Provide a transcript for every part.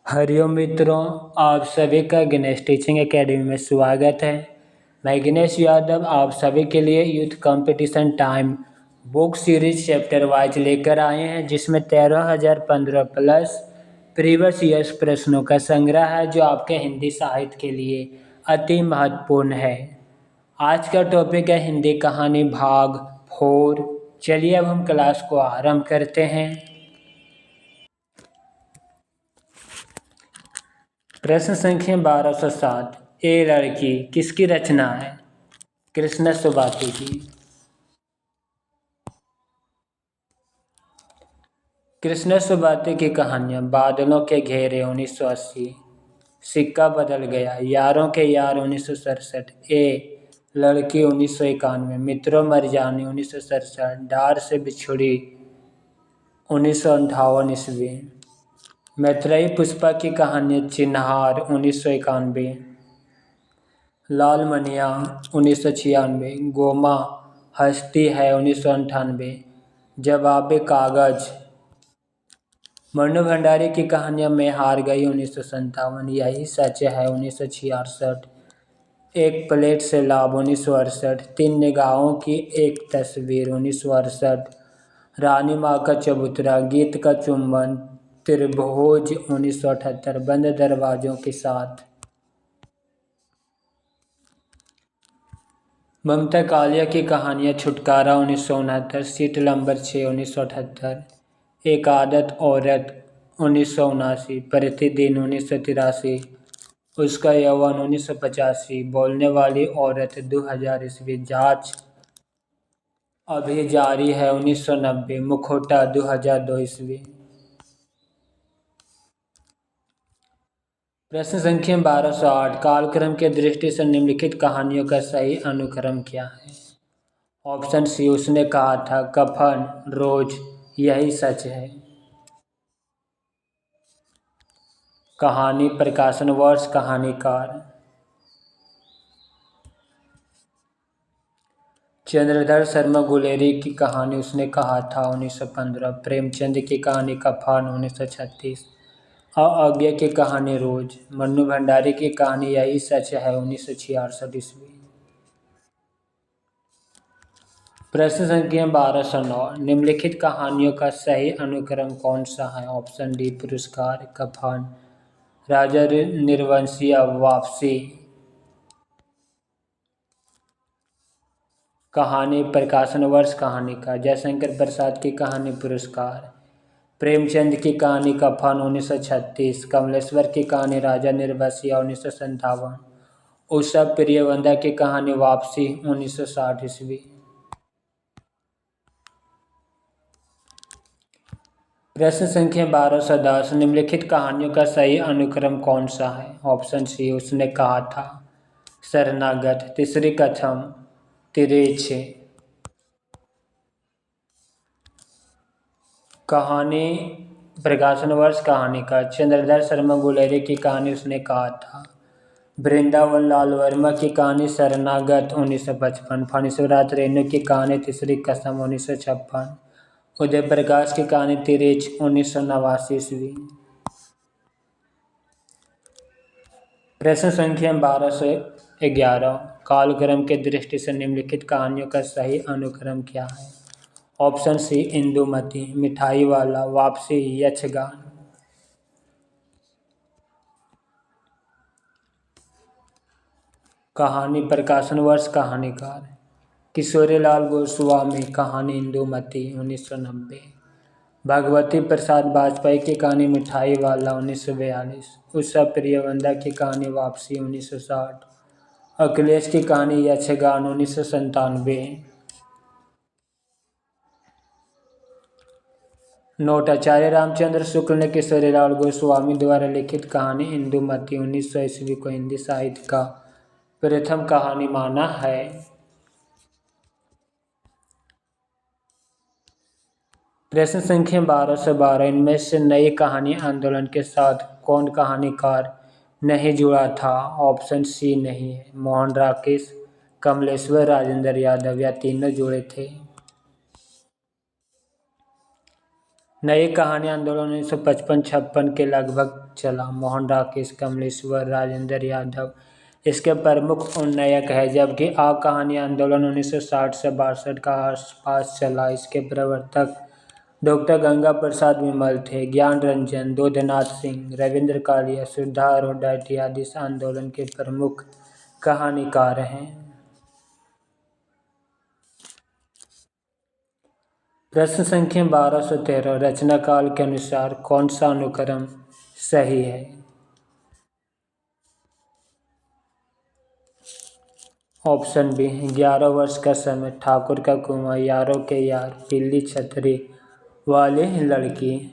हरिओम मित्रों, आप सभी का गणेश टीचिंग एकेडमी में स्वागत है। मैं गणेश यादव आप सभी के लिए youth competition time book series chapter wise लेकर आए हैं, जिसमें 13,015 प्लस प्रीवियस ईयर्स प्रश्नों का संग्रह है, जो आपके हिंदी साहित्य के लिए अति महत्वपूर्ण है। आज का टॉपिक है हिंदी कहानी भाग 4। चलिए अब हम क्लास को आरंभ करते हैं। प्रश्न संख्या 1207। ए लड़की किसकी रचना है? कृष्ण सुबाती की। कृष्ण सुबाती की कहानियाँ बादलों के घेरे 1980, सिक्का बदल गया, यारों के यार 1967, ए लड़की 1991, मित्रों मर जाने 1967, डार से बिछुड़ी 1958 ईस्वी, मैत्रेयी पुष्पा की कहानी चिन्हार 1991, लाल मनिया 1996, गोमा हस्ती है 1998, जवाबे कागज। मन्नू भंडारी की कहानियाँ मैं हार गई 1957, यही सच है 1966, एक प्लेट से लाभ 1968, तीन निगाहों की एक तस्वीर 1968, रानी माँ का चबूतरा, गीत का चुंबन, त्रिभुज 1978, बंद दरवाजों के साथ। ममता कालिया की कहानियाँ छुटकारा 1969, सीट नंबर 6 1978, एक आदत औरत 1979, प्रतिदिन 1983, उसका यौवन 1985, बोलने वाली औरत 2000 ईस्वी, जांच अभी जारी है 1990, मुखौटा 2002 ईस्वी। प्रश्न संख्या 1208। कालक्रम के दृष्टि से निम्नलिखित कहानियों का सही अनुक्रम क्या है? ऑप्शन सी, उसने कहा था, कफन, रोज, यही सच है। कहानी, प्रकाशन वर्ष, कहानीकार। चंद्रधर शर्मा गुलेरी की कहानी उसने कहा था 1915, प्रेमचंद की कहानी कफन 1936, अज्ञे की कहानी रोज, मन्नू भंडारी की कहानी यही सच है 1966 ईस्वी। प्रश्न संख्या 1209। निम्नलिखित कहानियों का सही अनुक्रम कौन सा है? ऑप्शन डी, पुरस्कार, कफन, राजा निर्वंशी, वापसी। कहानी, प्रकाशन वर्ष, कहानी का। जयशंकर प्रसाद की कहानी पुरस्कार, प्रेमचंद की कहानी कफन 1936, कमलेश्वर की कहानी राजा निर्वंशी 1957, उषा प्रियवंदा की कहानी वापसी 1960 ईस्वी। प्रश्न संख्या 1210। निम्नलिखित कहानियों का सही अनुक्रम कौन सा है? ऑप्शन सी, उसने कहा था, शरणागत, तीसरी कथम, तिरेछे। कहानी, प्रकाशन वर्ष, कहानी का। चंद्रधर शर्मा गुलेरी की कहानी उसने कहा था, वृंदावन लाल वर्मा की कहानी शरणागत 1955, फणीश्वरनाथ रेणु की कहानी तीसरी कसम 1956, उदय प्रकाश की कहानी तिरेच 1989 ईस्वी। प्रश्न संख्या 1211। कालक्रम के दृष्टि से निम्नलिखित कहानियों का सही अनुक्रम क्या है? ऑप्शन सी, इंदुमती, मिठाई वाला, वापसी, यक्षगान। कहानी, प्रकाशन वर्ष, कहानीकार, किशोरीलाल गोस्वामी, कहानी इंदुमती 1990, भगवती प्रसाद वाजपेयी की कहानी मिठाई वाला 1942, उषा प्रियवंदा की कहानी वापसी 1960, अखिलेश की कहानी यक्षगान 1997। नोट, आचार्य रामचंद्र शुक्ल ने किशोरीलाल गोस्वामी द्वारा लिखित कहानी इंदुमती 1900 ईस्वी को हिंदी साहित्य का प्रथम कहानी माना है। प्रश्न संख्या 1212। इनमें से नई कहानी आंदोलन के साथ कौन कहानीकार नहीं जुड़ा था? ऑप्शन सी नहीं है, मोहन राकेश, कमलेश्वर, राजेंद्र यादव, या तीनों जुड़े थे। नई कहानी आंदोलन 1955-56 के लगभग चला। मोहन राकेश, कमलेश्वर, राजेंद्र यादव इसके प्रमुख उन्नयक है, जबकि आ कहानी आंदोलन 1960 से 62 का आसपास चला। इसके प्रवर्तक डॉक्टर गंगा प्रसाद विमल थे। ज्ञान रंजन, दूधनाथ सिंह, रविंद्र कालिया, सुधा अरोड़ा इत्यादि इस आंदोलन के प्रमुख कहानीकार हैं। प्रश्न संख्या 1213 रचना काल के अनुसार कौन सा अनुक्रम सही है? ऑप्शन बी 11 वर्ष का समय, ठाकुर का कुआं, यारों के यार, पीली छतरी वाली लड़की।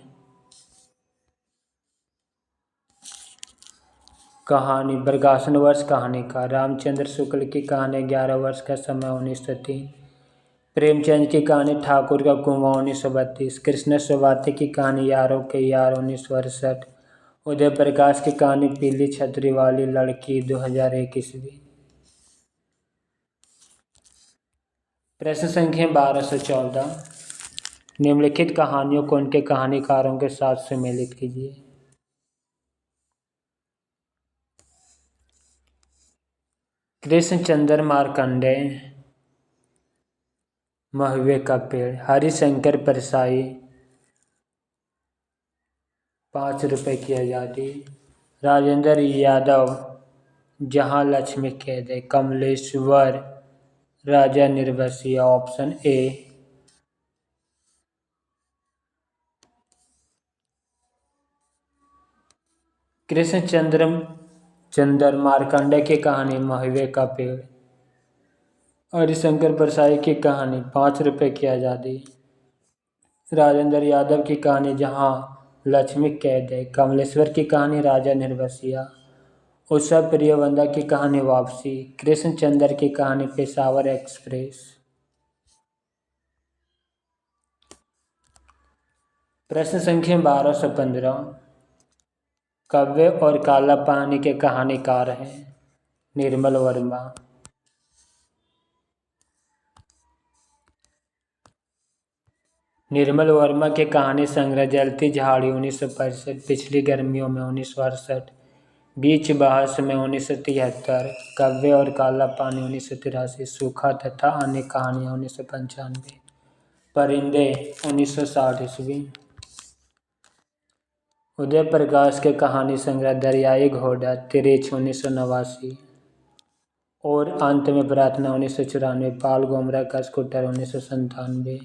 कहानी प्रकाशन वर्ष कहानी का रामचंद्र शुक्ल की कहानी 11 वर्ष का समय 1903, प्रेमचंद की कहानी ठाकुर का कुआं 1932, कृष्ण सुवाती की कहानी यारों के यार 1968, उदय प्रकाश की कहानी पीली छतरी वाली लड़की 2001 ईस्वी। प्रश्न संख्या 1214 निम्नलिखित कहानियों को उनके कहानीकारों के साथ सम्मिलित कीजिए। कृष्णचंद्र मार्कंडेय, महुए का पेड़, हरिशंकर परसाई, 5 रुपए की आज़ादी, राजेंद्र यादव, जहां लक्ष्मी कैद है, कमलेश्वर, राजा निर्वसिया। Option A. कृष्णचंद्र मार्कंडेय की कहानी महुए का पेड़, हरिशंकर परसाई की कहानी 5 रुपए की आज़ादी, राजेंद्र यादव की कहानी जहां लक्ष्मी कैद है, कमलेश्वर की कहानी राजा निर्वसिया, उत्सव प्रियवंदा की कहानी वापसी, कृष्णचंद्र की कहानी पेशावर एक्सप्रेस। प्रश्न संख्या 1215 कव्वे और काला पानी के कहानीकार हैं? निर्मल वर्मा। निर्मल वर्मा के कहानी संग्रह जलती झाड़ी 1965, पिछली गर्मियों में 1968, बीच बहस में 1973, कव्वे और काला पानी 1983, सूखा तथा अन्य कहानियाँ 1995, परिंदे 1960 ईस्वी। उदय प्रकाश के कहानी संग्रह दरियाई घोड़ा तिरेछ 1989, और अंत में प्रार्थना 1994, पाल गोमरा का स्कूटर 1997,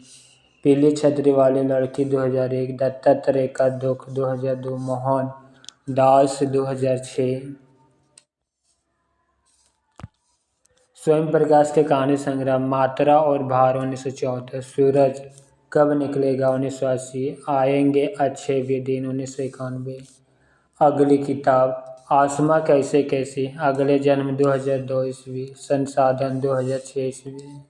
पीली छतरी वाली लड़की 2001, दत्तात्रेय का दुख 2002, मोहन दास 2006। स्वयं प्रकाश के कहानी संग्रह मात्रा और भार 1974, सूरज कब निकलेगा 1980, आएंगे अच्छे भी दिन 1991, अगली किताब आसमां कैसे कैसी, अगले जन्म 2002 ईस्वी, संसाधन 2006 ईस्वी।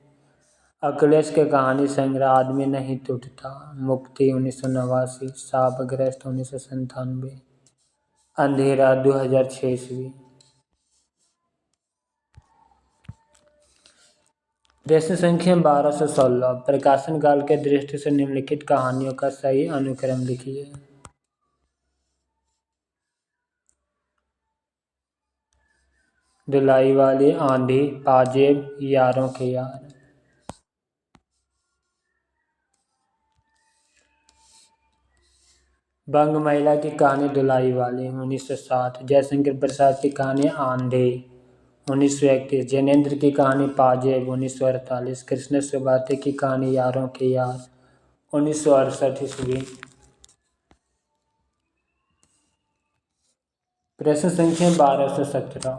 अखिलेश के कहानी संग्रह आदमी नहीं टूटता, मुक्ति 1989, शापग्रस्त 1997, अंधेरा 2006 ईस्वी। प्रश्न संख्या 1216 प्रकाशन काल के दृष्टि से निम्नलिखित कहानियों का सही अनुक्रम लिखिए। धुलाई वाली आंधी, पाजेब, यारों के यार। बंग महिला की कहानी धुलाई वाली 1960, जयशंकर प्रसाद की कहानी आंधी 1931, जैनेन्द्र की कहानी पाजेब 1948, कृष्ण सुबाते की कहानी यारों के यार 1968 ईस्वी। प्रश्न संख्या 1217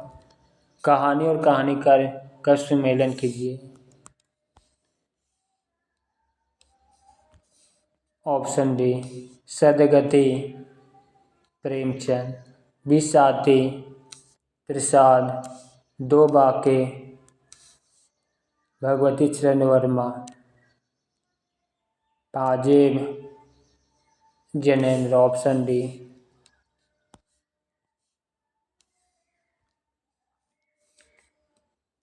कहानी और कहानीकार का सुमेलन कीजिए। ऑप्शन डी सदगति प्रेमचंद, बिसाती प्रसाद, दो बाके भगवती चरण वर्मा, पाजेब जैनेन्द्र। Option D.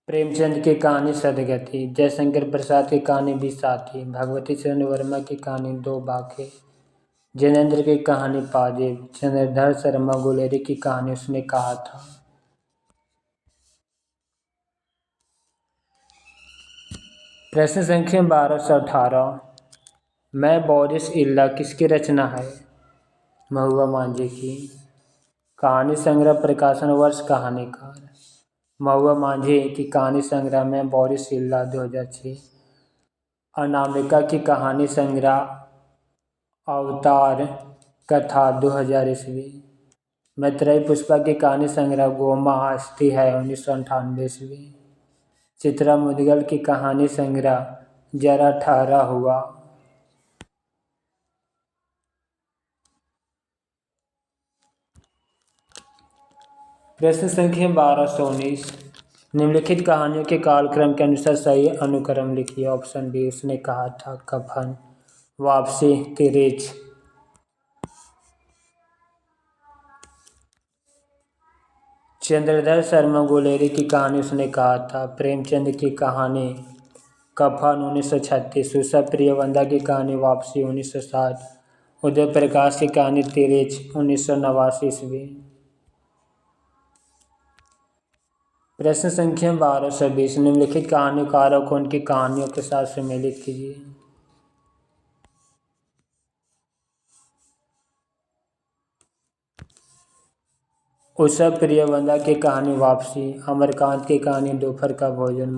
प्रेमचंद की कहानी सदगति, जयशंकर प्रसाद की कहानी बिसाती, भगवती चरण वर्मा की कहानी दो बाके, जिनेंद्र की कहानी पाजिब। चंद्रधर शर्मा गुलेरी की कहानी उसने कहा था। प्रश्न संख्या 1218। मैं बोरिस इल्ला किसकी रचना है? महुआ मांझी की। कहानी संग्रह प्रकाशन वर्ष कहानीकार। महुआ मांझी की कहानी संग्रह में बोरिस इल्ला 2006। अनामिका की कहानी संग्रह अवतार कथा 2000 ईस्वी। मैत्रेयी पुष्पा की कहानी संग्रह गोमा हस्ती है 1998 ईस्वी। चित्रा मुदगल की कहानी संग्रह जरा ठहरा हुआ। प्रश्न संख्या 1219। निम्नलिखित कहानियों के कालक्रम के अनुसार सही अनुक्रम लिखिए। ऑप्शन बी उसने कहा था कफन, वापसी, तिरेच। चंद्रधर शर्मा गुलेरी की कहानी उसने कहा था। प्रेमचंद की कहानी कफन 1936। उषा प्रियवंदा की कहानी वापसी 1960। उदय प्रकाश की कहानी तिरेच 1989 ईस्वी। प्रश्न संख्या 1220। निम्नलिखित कहानीकारों को उनकी कहानियों के साथ सम्मिलित कीजिए। उषा प्रियवंदा की कहानी वापसी। अमरकांत की कहानी दोपहर का भोजन।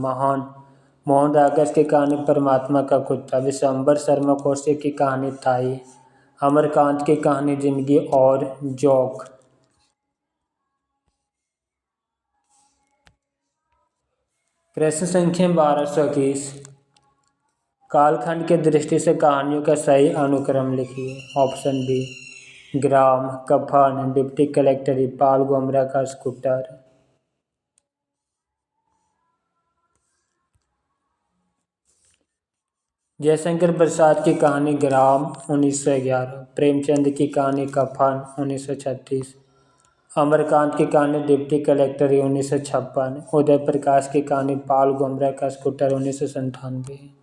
मोहन राकेश की कहानी परमात्मा का कुत्ता। विशंबर शर्मा कौशिक की कहानी ताई। अमरकांत की कहानी जिंदगी और जोक। प्रश्न संख्या 1221। कालखंड की दृष्टि से कहानियों का सही अनुक्रम लिखिए। ऑप्शन बी ग्राम, कफन, डिप्टी कलेक्टर, पाल गोमरा का स्कूटर। जयशंकर प्रसाद की कहानी ग्राम 1911। प्रेमचंद की कहानी कफन 1936। अमरकांत की कहानी डिप्टी कलेक्टर 1956। उदय प्रकाश की कहानी पाल गोमरा का स्कूटर 1997।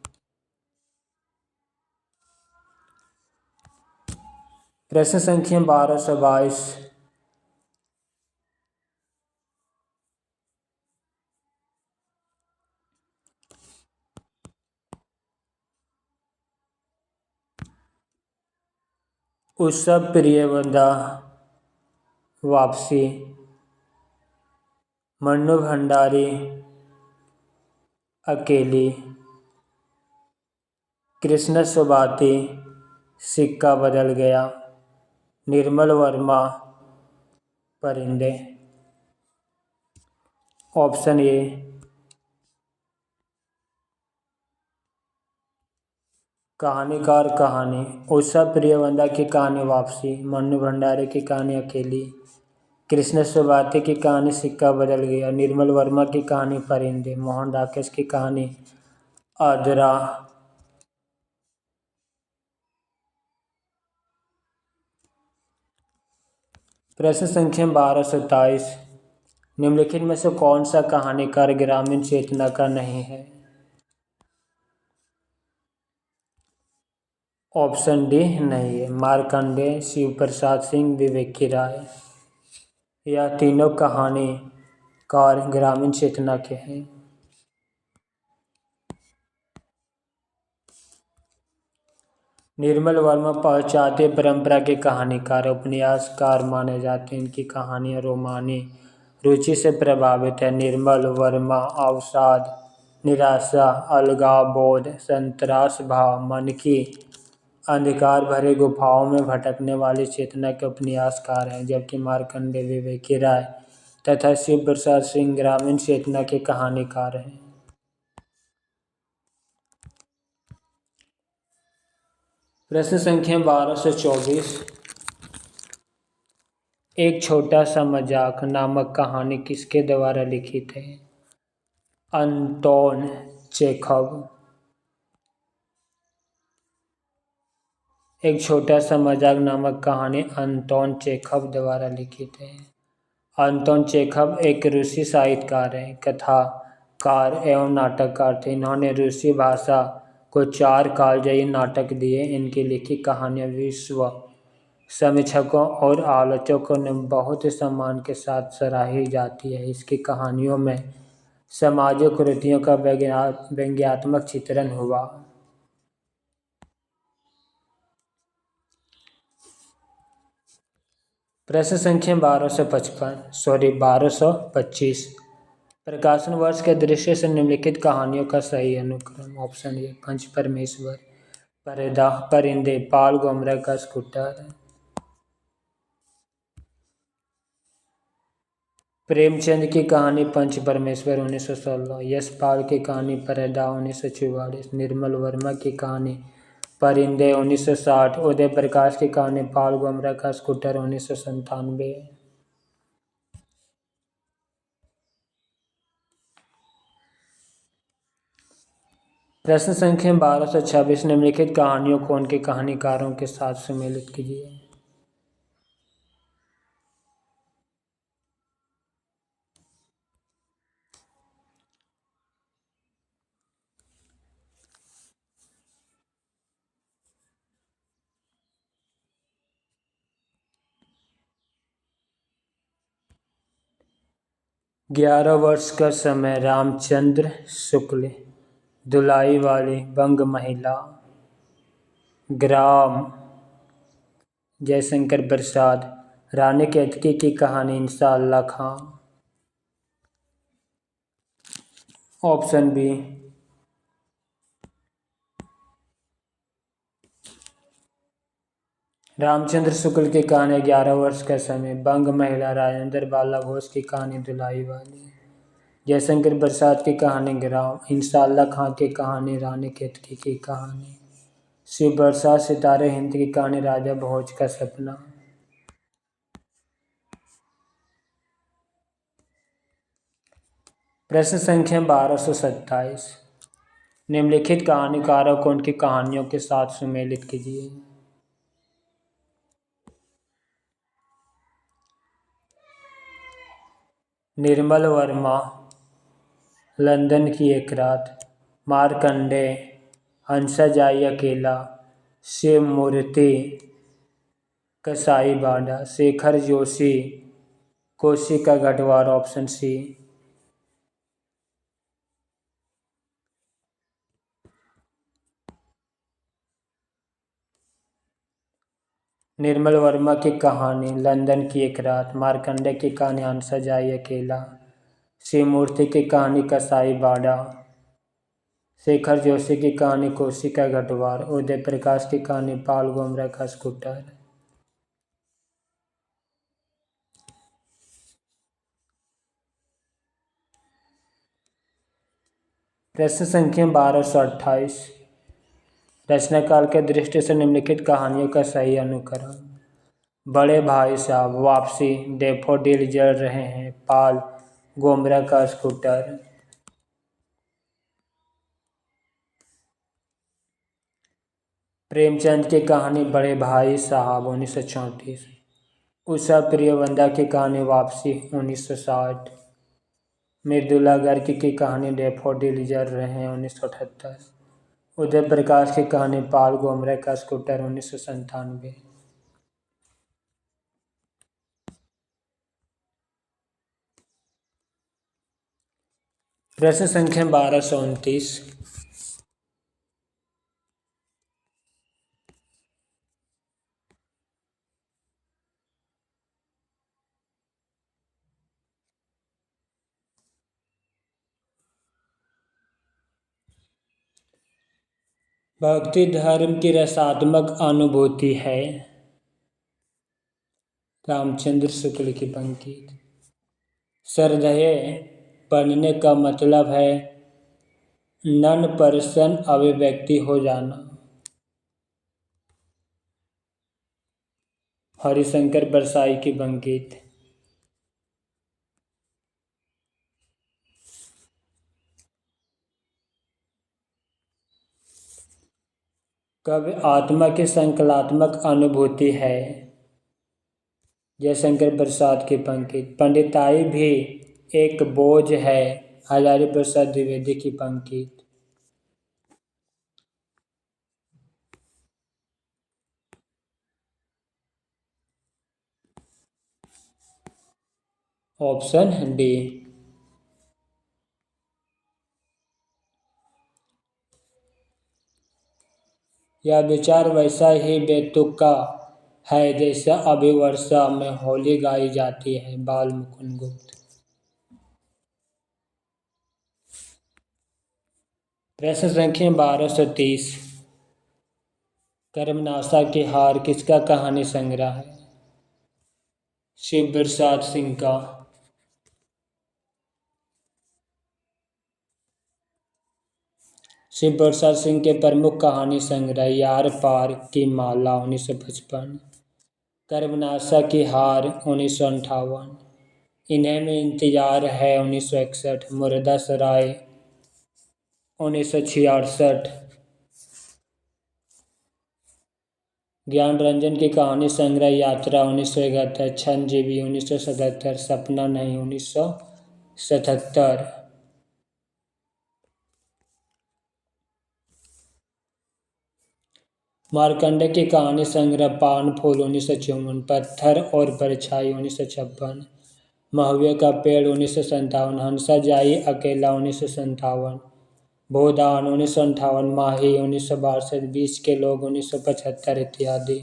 प्रश्न संख्या 1222। उषा प्रियवंदा वापसी। मन्नू भंडारी अकेली। कृष्ण सुबाती सिक्का बदल गया। निर्मल वर्मा परिंदे। ऑप्शन ए कहानीकार कहानी। उषा प्रियवंदा की कहानी वापसी। मन्नू भंडारी की कहानी अकेली। कृष्ण सुबाती की कहानी सिक्का बदल गया। निर्मल वर्मा की कहानी परिंदे। मोहन राकेश की कहानी आदरा। प्रश्न संख्या 1227। निम्नलिखित में से कौन सा कहानीकार ग्रामीण चेतना का नहीं है? ऑप्शन डी नहीं है। मार्कंडेय, शिव प्रसाद सिंह, विवेक की राय। यह तीनों कहानीकार ग्रामीण चेतना के हैं। निर्मल वर्मा पाश्चात्य परंपरा के कहानीकार उपन्यासकार माने जाते हैं। इनकी कहानियाँ रोमानी रुचि से प्रभावित है। निर्मल वर्मा अवसाद, निराशा, अलगाव बोध, संतरास भाव, मन की अंधकार भरे गुफाओं में भटकने वाली चेतना के उपन्यासकार हैं। जबकि मार्कंडेय, विवेक की राय तथा शिव प्रसाद सिंह ग्रामीण चेतना के कहानीकार हैं। प्रश्न संख्या 1224। एक छोटा सा मजाक नामक कहानी किसके द्वारा लिखित है? Anton Chekhov. एक छोटा सा मजाक नामक कहानी अंतोन चेखव द्वारा लिखित है। अंतोन चेखव एक रूसी साहित्यकार हैं, कथाकार एवं नाटककार थे। इन्होंने रूसी भाषा को 4 कालजयी नाटक दिए। इनकी लिखी कहानियाँ विश्व समीक्षकों और आलोचकों ने बहुत सम्मान के साथ सराही जाती है। इसकी कहानियों में सामाजिक कुरीतियों का व्यंग्यात्मक चित्रण हुआ। प्रश्न संख्या 1225। प्रकाशन वर्ष के दृश्य से निम्नलिखित कहानियों का सही अनुक्रम। ऑप्शन ए पंच परमेश्वर, परिंदे, पाल गोमरा का स्कूटर। प्रेमचंद की कहानी पंच परमेश्वर 1916, यशपाल की कहानी परिंदा 1944, निर्मल वर्मा की कहानी परिंदे 1960, उदय प्रकाश की कहानी पाल गोमरा का स्कूटर 1997। प्रश्न संख्या 1226, निम्नलिखित कहानियों को उनके कहानीकारों के साथ सम्मिलित कीजिए। ग्यारह वर्ष का समय, रामचंद्र शुक्ल, दुलाई वाली, बंग महिला, ग्राम, जयशंकर प्रसाद, रानी केतकी की कहानी इंशाअल्लाह खां। Option B. रामचंद्र शुक्ल की कहानी 11 वर्ष का समय, बंग महिला, राजेंद्र बाला घोष की कहानी दुलाई वाली, जयशंकर प्रसाद की कहानी ग्राम, इंशाअल्लाह खां की कहानी रानी केतकी की कहानी, शिव प्रसाद सितारे हिंद की कहानी राजा भोज का सपना। प्रश्न संख्या 1227, निम्नलिखित कहानीकारों को उनकी कहानियों के साथ सम्मिलित कीजिए। निर्मल वर्मा, लंदन की एक रात, मार्कंडे, हंसा जाई अकेला, शिव मूर्ति, कसाई बाड़ा, शेखर जोशी, कोशी का गढ़वाल। Option C. निर्मल वर्मा की कहानी लंदन की एक रात, मार्कंडे की कहानी हंसा जाई अकेला, शिव मूर्ति की कहानी कसाई बाड़ा, शेखर जोशी की कहानी कोशी का गढ़वाल, उदय प्रकाश की कहानी पाल गोमरा का स्कूटर। प्रश्न संख्या 1228, रचनाकाल के दृष्टि से निम्नलिखित कहानियों का सही अनुक्रम। बड़े भाई साहब, वापसी, डैफोडिल जल रहे हैं, पाल गोमरा का स्कूटर। प्रेमचंद की कहानी बड़े भाई साहब 1934, उषा प्रियवंदा की कहानी वापसी 1960, मृदुला गर्ग की कहानी डैफोडिल जल रहे हैं 1978, उदय प्रकाश की कहानी पाल गोमरा का स्कूटर 1997। प्रश्न संख्या 1229, भक्ति धर्म की रसात्मक अनुभूति है। रामचंद्र शुक्ल की पंक्ति। श्रद्धेय पढ़ने का मतलब है नन पर्सन अभिव्यक्ति हो जाना। हरिशंकर बरसाई की पंक्ति। कवि आत्मा की संकलात्मक अनुभूति है। जयशंकर प्रसाद की पंक्ति। पंडिताई भी एक बोझ है। हजारी प्रसाद द्विवेदी की पंक्ति। Option D. यह विचार वैसा ही बेतुका है जैसे अभी वर्षा में होली गाई जाती है। बाल मुकुंद गुप्त। प्रश्न संख्या 1230। कर्मनाशा की हार किसका कहानी संग्रह है? शिव प्रसाद सिंह का। शिव प्रसाद सिंह के प्रमुख कहानी संग्रह यार पार की माला 1955, कर्मनाशा की हार 1958, इन्हें में इंतजार है 1961, मुर्दा सराय 1966, ज्ञान रंजन की कहानी संग्रह यात्रा 1971, क्षणजीवी 1977, सपना नहीं 1977। मार्कंडे की कहानी संग्रह पान फूल 1954, पत्थर और परछाई 1956, महुए का पेड़ 1957, हंसा जाई अकेला 1957, भूदान 1958, माही 1962, बीच के लोग 1975 इत्यादि।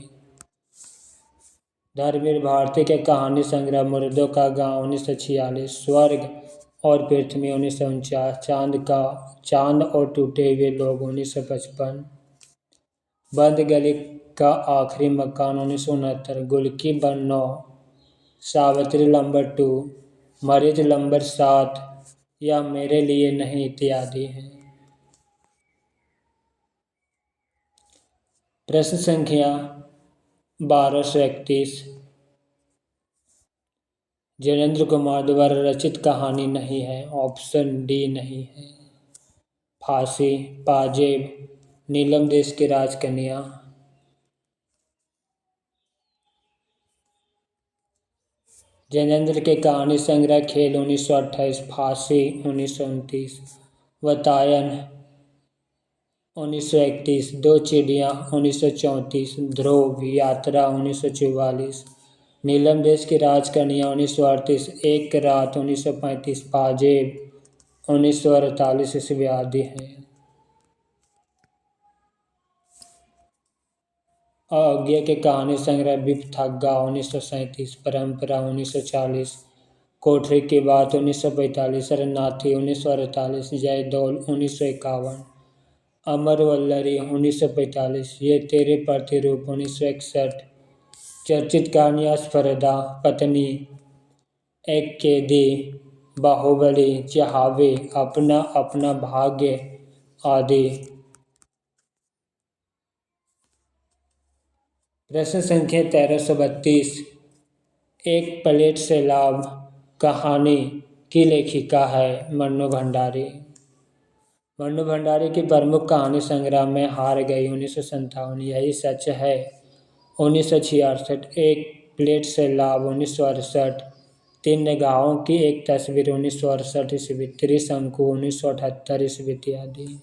धर्मवीर भारती के कहानी संग्रह मुर्दों का गांव 1946, स्वर्ग और पृथ्वी 1949, चांद और टूटे हुए लोग 1955, बंद गली का आखिरी मकान 1969, गुल की बन्नो, सावित्री नंबर 2, मरीज नंबर 7 या मेरे लिए नहीं इत्यादि हैं। प्रश्न संख्या 1231। जयेंद्र कुमार द्वारा रचित कहानी नहीं है। ऑप्शन डी नहीं है। फांसी, पाजेब, नीलम देश की राजकन्या। जयेंद्र के कहानी संग्रह खेल 1928, फांसी 1929, वातायन 1931, दो चिड़िया 1934, ध्रुव यात्रा 1944, नीलम देश की राजकन्या 1938, एक रात 1935, पाजेब 1948 ईस्वी आदि हैं। अज्ञा के कहानी संग्रह बिपथग्गा 1937, परंपरा 1940, कोठरी की बात 1945, शरणार्थी 1948, जयदौल 1951, अमर वल्लरी 1945, ये तेरे प्रतिरूप 1961, चर्चित कहानियाँ स्पर्धा, पत्नी, एक कैदी, बाहुबली, चाहवे, अपना अपना भाग्य आदि। प्रश्न संख्या 1332। एक प्लेट से लाभ कहानी की लेखिका है मन्नू भंडारी। मन्नू भंडारी की प्रमुख कहानी संग्रह में हार गई 1957, यही सच है 1966, एक प्लेट से लाभ 1968, तीन निगाहों की एक तस्वीर 1968 ईस्वी, त्रिशंकु 1978 ईस्वी इत्यादि।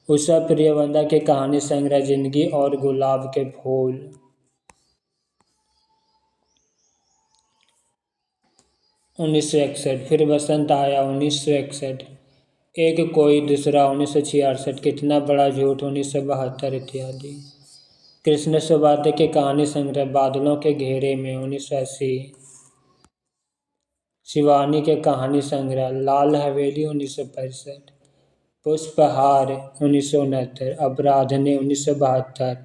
उषा प्रियवंदा की कहानी संग्रह जिंदगी और गुलाब के फूल 1961, फिर बसंत आया 1961, एक कोई दूसरा 1966, कितना बड़ा झूठ 1972 इत्यादि। कृष्ण सुबाते की कहानी संग्रह बादलों के घेरे में 1980, शिवानी के कहानी संग्रह लाल हवेली 1965, पुष्पहार 1969, अपराधनी 1972,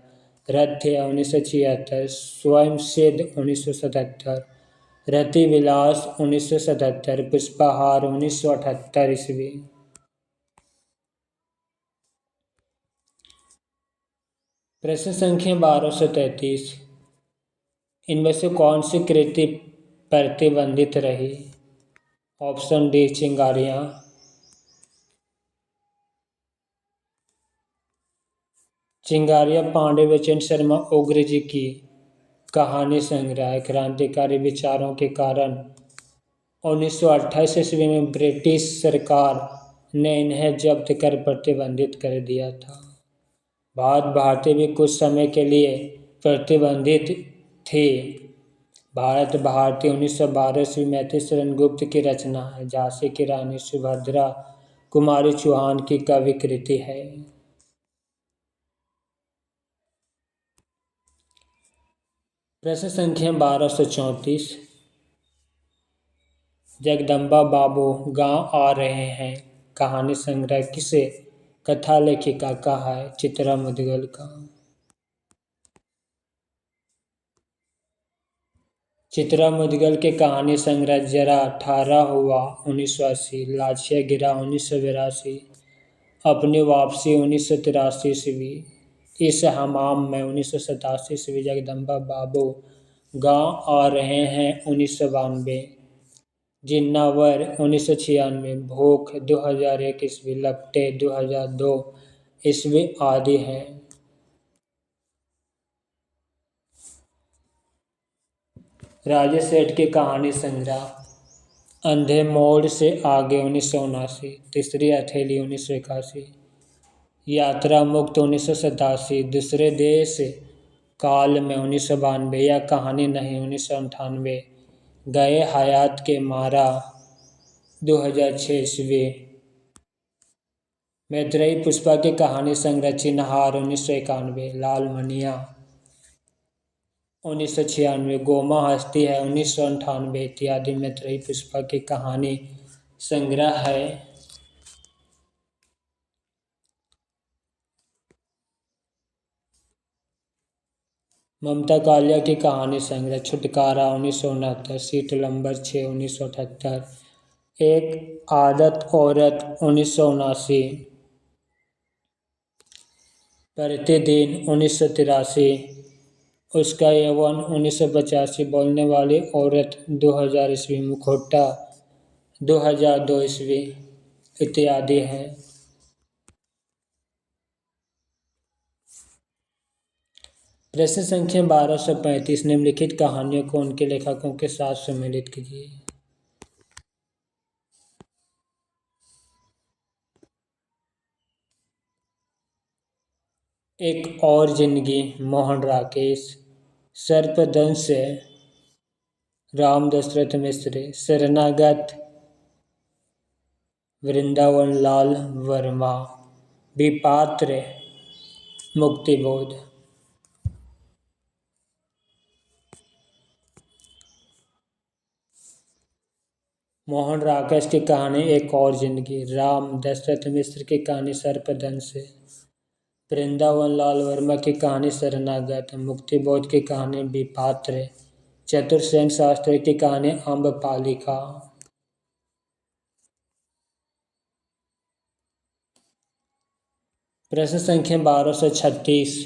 रथ्य 1976, स्वयं सिद्ध 1977, रति विलास 1977, पुष्पहार 1978 ईस्वी। प्रश्न संख्या 1233। इनमें से कौन सी कृति प्रतिबंधित रही? Option D Chingariyan. चिंगारियाँ पांडे बचन शर्मा उग्र जी की कहानी संग्रह है। क्रांतिकारी विचारों के कारण 1928 ईस्वी में ब्रिटिश सरकार ने इन्हें जब्त कर प्रतिबंधित कर दिया था। भारतीय भी कुछ समय के लिए प्रतिबंधित थी। भारत भारती 1912 ईस्वी मैथिली शरण गुप्त की रचना है। झांसी की रानी सुभद्रा कुमारी चौहान की कवि कृति है। प्रश्न संख्या 1234। जगदम्बा बाबू गांव आ रहे हैं कहानी संग्रह किसे कथा लेखिका का है? चित्रा मुद्गल का। चित्रा मुद्गल के कहानी संग्रह जरा ठारा हुआ 1980, लाछिया गिरा 1982, अपनी वापसी 1983 ईस्वी, इस हमाम में 1987 ईस्वी, जगदम्बा बाबू गांव आ रहे हैं 1992, जिन्नावर 1996, भूख 2001 ईस्वी, लपटे 2002 ईस्वी आदि हैं। राजेश सेठ की कहानी संग्रह अंधे मोड़ से आगे 1979, तीसरी हथेली 1981, यात्रा मुक्त 1987, दूसरे देश काल में 1992, या कहानी नहीं 1998, गए हयात के मारा 2006 ईस्वी, मैत्रेयी पुष्पा की कहानी संग्रह चिन्हार 1991, लाल मनिया 1996, गोमा हस्ती है 1998 इत्यादि मैत्रेयी पुष्पा की कहानी संग्रह है। ममता कालिया की कहानी संग्रह छुटकारा 1969, सीट नंबर 6 1978, एक आदत औरत 1979, प्रतिदिन 1983, उसका यौवन 1985, बोलने वाली औरत 2000 ईस्वी, मुखौटा 2002 ईस्वी इत्यादि हैं। प्रश्न संख्या 1235। निम्नलिखित कहानियों को उनके लेखकों के साथ सम्मिलित कीजिए। एक और जिंदगी, मोहन राकेश, सर्पदंश, राम दशरथ मिश्र, शरणागत, वृंदावन लाल वर्मा, विपात्र, मुक्तिबोध। मोहन राकेश की कहानी एक और जिंदगी, राम दशरथ मिश्र की कहानी सर्पदंश, वृंदावन लाल वर्मा की कहानी शरणागत, मुक्तिबोध की कहानी विपात्र, चतुर्सेन शास्त्री की कहानी अम्बपालिका। प्रश्न संख्या 1236।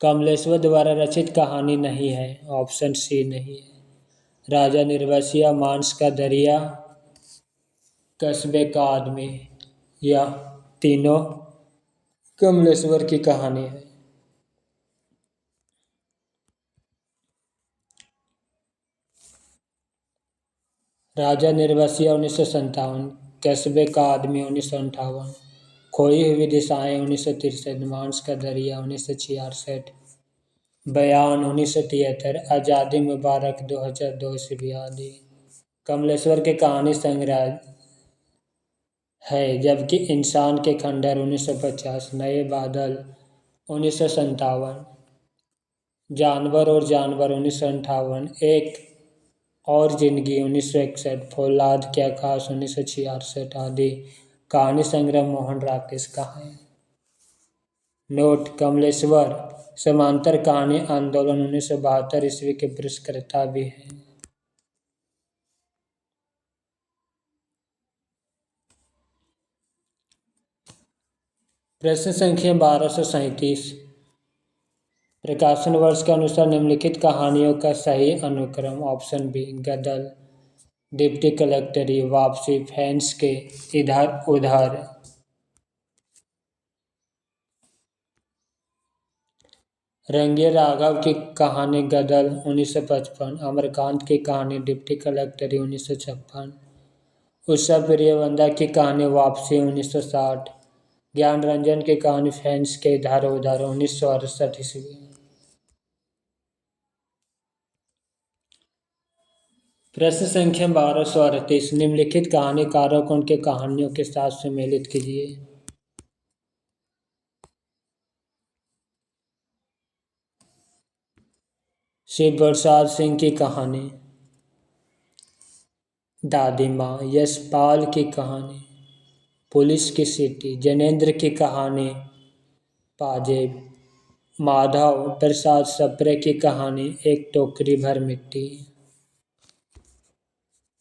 कमलेश्वर द्वारा रचित कहानी नहीं है। ऑप्शन सी नहीं है। राजा निर्वसिया, मांस का दरिया, कस्बे का आदमी, या तीनों कमलेश्वर की कहानी है। राजा निर्वसिया 1957, कस्बे का आदमी 1958, खोई हुई दिशाएं 1963, मांस का दरिया 1966, बयान 1973, आज़ादी मुबारक 2002 ईस्वी आदि कमलेश्वर के कहानी संग्रह है। जबकि इंसान के खंडहर 1950, नए बादल 1957, जानवर और जानवर 1958, एक और जिंदगी 1961, फौलाद क्या खास 1966 आदि कहानी संग्रह मोहन राकेश का है। नोट: कमलेश्वर समांतर कहानी आंदोलन 1972 ईस्वी के पुरस्कर्ता भी हैं। प्रश्न संख्या 1237। प्रकाशन वर्ष के अनुसार निम्नलिखित कहानियों का सही अनुक्रम। ऑप्शन बी गदर, डिप्टी कलेक्टरी, वापसी, फैंस के इधर उधर। रंगे राघव की कहानी गदर 1955, अमरकांत की कहानी डिप्टी कलेक्टरी 1956, उषा प्रियवंदा की कहानी वापसी 1960, ज्ञान रंजन की कहानी फैंस के इधर उधर 1968 ईस्वी। प्रश्न संख्या 1238 निम्नलिखित कहानीकारों को उनके कहानियों के साथ सम्मिलित कीजिए। शिव प्रसाद सिंह की कहानी, दादी माँ, यशपाल की कहानी, पुलिस की सीटी, जैनेन्द्र की कहानी, पाजेब, माधव प्रसाद सप्रे की कहानी, एक टोकरी भर मिट्टी।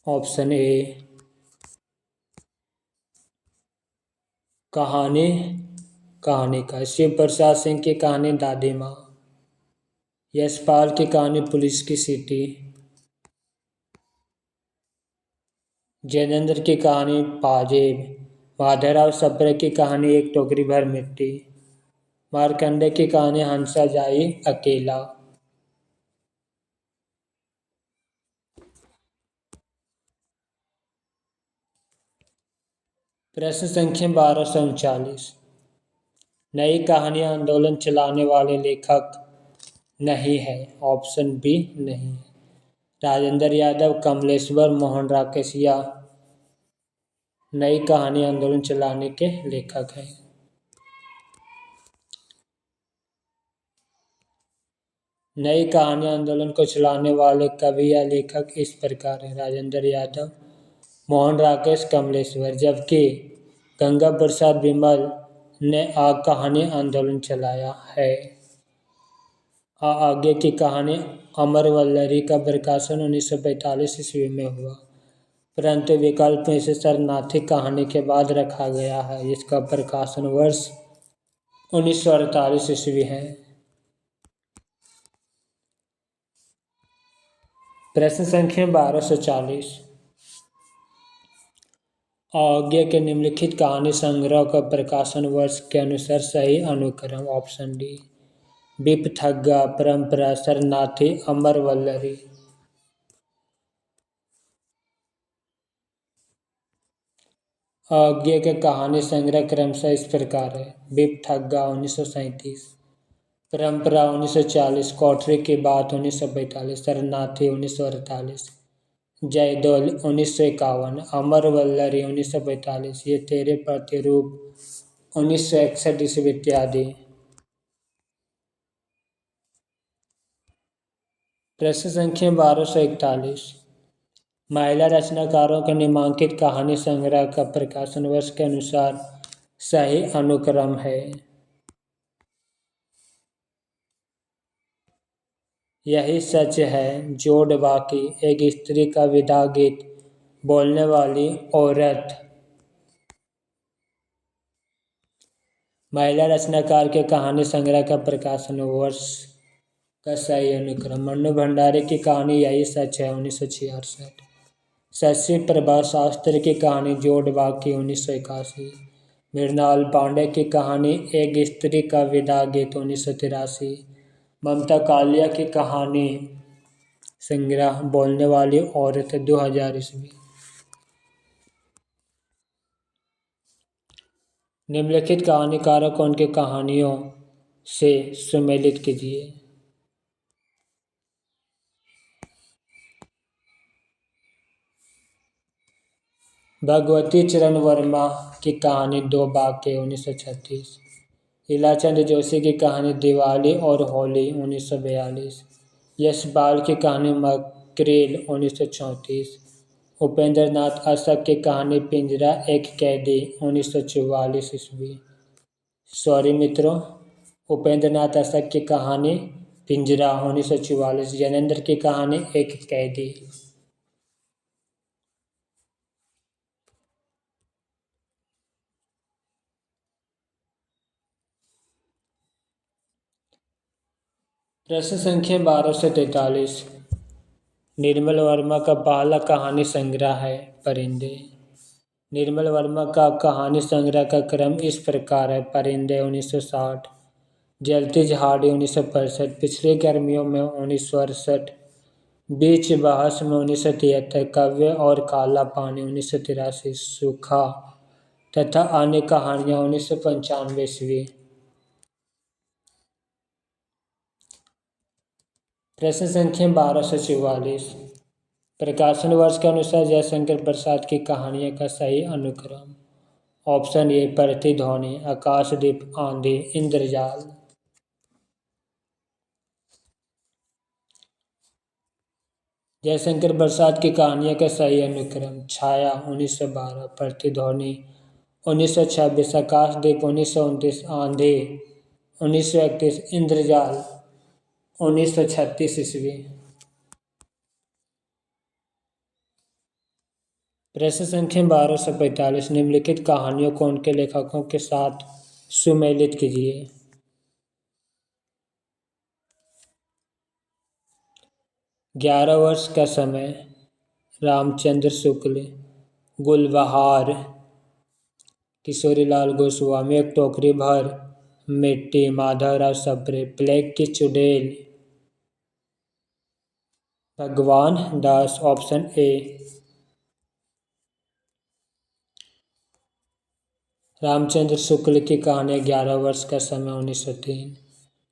ऑप्शन ए कहानी का शिव प्रसाद सिंह की कहानी दादी माँ, यशपाल की कहानी पुलिस की सीटी, जैनेन्द्र की कहानी पाजेब, माधवराव सप्रे की कहानी एक टोकरी भर मिट्टी, मार्कंडे की कहानी हंसा जाई अकेला। प्रश्न संख्या 1239 नई कहानी आंदोलन चलाने वाले लेखक नहीं है। ऑप्शन बी नहीं है। राजेंद्र यादव, कमलेश्वर, मोहन राकेशिया नई कहानी आंदोलन चलाने के लेखक हैं। नई कहानी आंदोलन को चलाने वाले कवि या लेखक इस प्रकार हैं: राजेंद्र यादव, मोहन राकेश, कमलेश्वर, जबकि गंगा प्रसाद बिमल ने कहानी आंदोलन चलाया है। आगे की कहानी अमर वल्लरी का प्रकाशन 1945 ईस्वी में हुआ, परंतु विकल्प में इसे शरणार्थी कहानी के बाद रखा गया है, जिसका प्रकाशन वर्ष 1948 ईस्वी है। प्रश्न संख्या 1240 आगे के निम्नलिखित कहानी संग्रह का प्रकाशन वर्ष के अनुसार सही अनुक्रम। ऑप्शन डी बिपठग्गा, परंपरा, शरणार्थी, अमर वल्लरी। आगे के कहानी संग्रह क्रमशः इस प्रकार है: बिपठग्गा 1937, परंपरा 1940, कोठरी की बात 1942, शरणार्थी 1948, जयदोल 1951, अमर वल्लरी 1945, ये तेरे प्रतिरूप 1961 ईस्वी इत्यादि। प्रश्न संख्या 1241 महिला रचनाकारों के नामांकित कहानी संग्रह का प्रकाशन वर्ष के अनुसार सही अनुक्रम है। यही सच है, जोड़ बाकी, एक स्त्री का विदा गीत, बोलने वाली औरत। महिला रचनाकार के कहानी संग्रह का प्रकाशन वर्ष का सही अनुक्रम: मन्नू भंडारी की कहानी यही सच है 1966, शशि प्रभा शास्त्री की कहानी जोड़ बाकी 1981, मृणाल पांडे की कहानी एक स्त्री का विदा गीत 1983, ममता कालिया की कहानी संग्रह बोलने वाली औरत 2000 ईस्वी। निम्नलिखित कहानीकारों को उनकी कहानियों से सम्मिलित कीजिए। भगवती चरण वर्मा की कहानी दो बाके 1936, इलाचंद जोशी की कहानी दिवाली और होली 1942, यशपाल की कहानी मकरेल 1934, उपेंद्र नाथ अशक की कहानी पिंजरा एक कैदी 1944 ईस्वी। सॉरी मित्रों, उपेंद्र नाथ अशक की कहानी पिंजरा 1944, जैनेन्द्र की कहानी एक कैदी। प्रश्न संख्या 1243 निर्मल वर्मा का पहला कहानी संग्रह है परिंदे। निर्मल वर्मा का कहानी संग्रह का क्रम इस प्रकार है: परिंदे 1960, जलती झाड़ी 1965, पिछली गर्मियों में 1968, बीच बहस में 1973, कव्य और काला पानी 1983, सूखा तथा अन्य कहानियाँ 1995 ईस्वी। प्रश्न संख्या 1244 प्रकाशन वर्ष के अनुसार जयशंकर प्रसाद की कहानियों का सही अनुक्रम। ऑप्शन ए प्रतिध्वनि, आकाशदीप, आंधी, इंद्रजाल। जयशंकर प्रसाद की कहानियों का सही अनुक्रम। छाया 1912, प्रतिध्वनि 1926, आकाशदीप 1929, आंधी 1931, इंद्रजाल 1936 ईस्वी। प्रश्न संख्या 1245, निम्नलिखित कहानियों को उनके लेखकों के साथ सुमेलित कीजिए। 11 वर्ष का समय, रामचंद्र शुक्ल। गुलबहार, किशोरीलाल गोस्वामी। एक टोकरी भर मिट्टी, माधवराव सप्रे। प्लेग की चुड़ैल, भगवान दास। Option A. रामचंद्र शुक्ल की कहानी 11 वर्ष का समय 1903।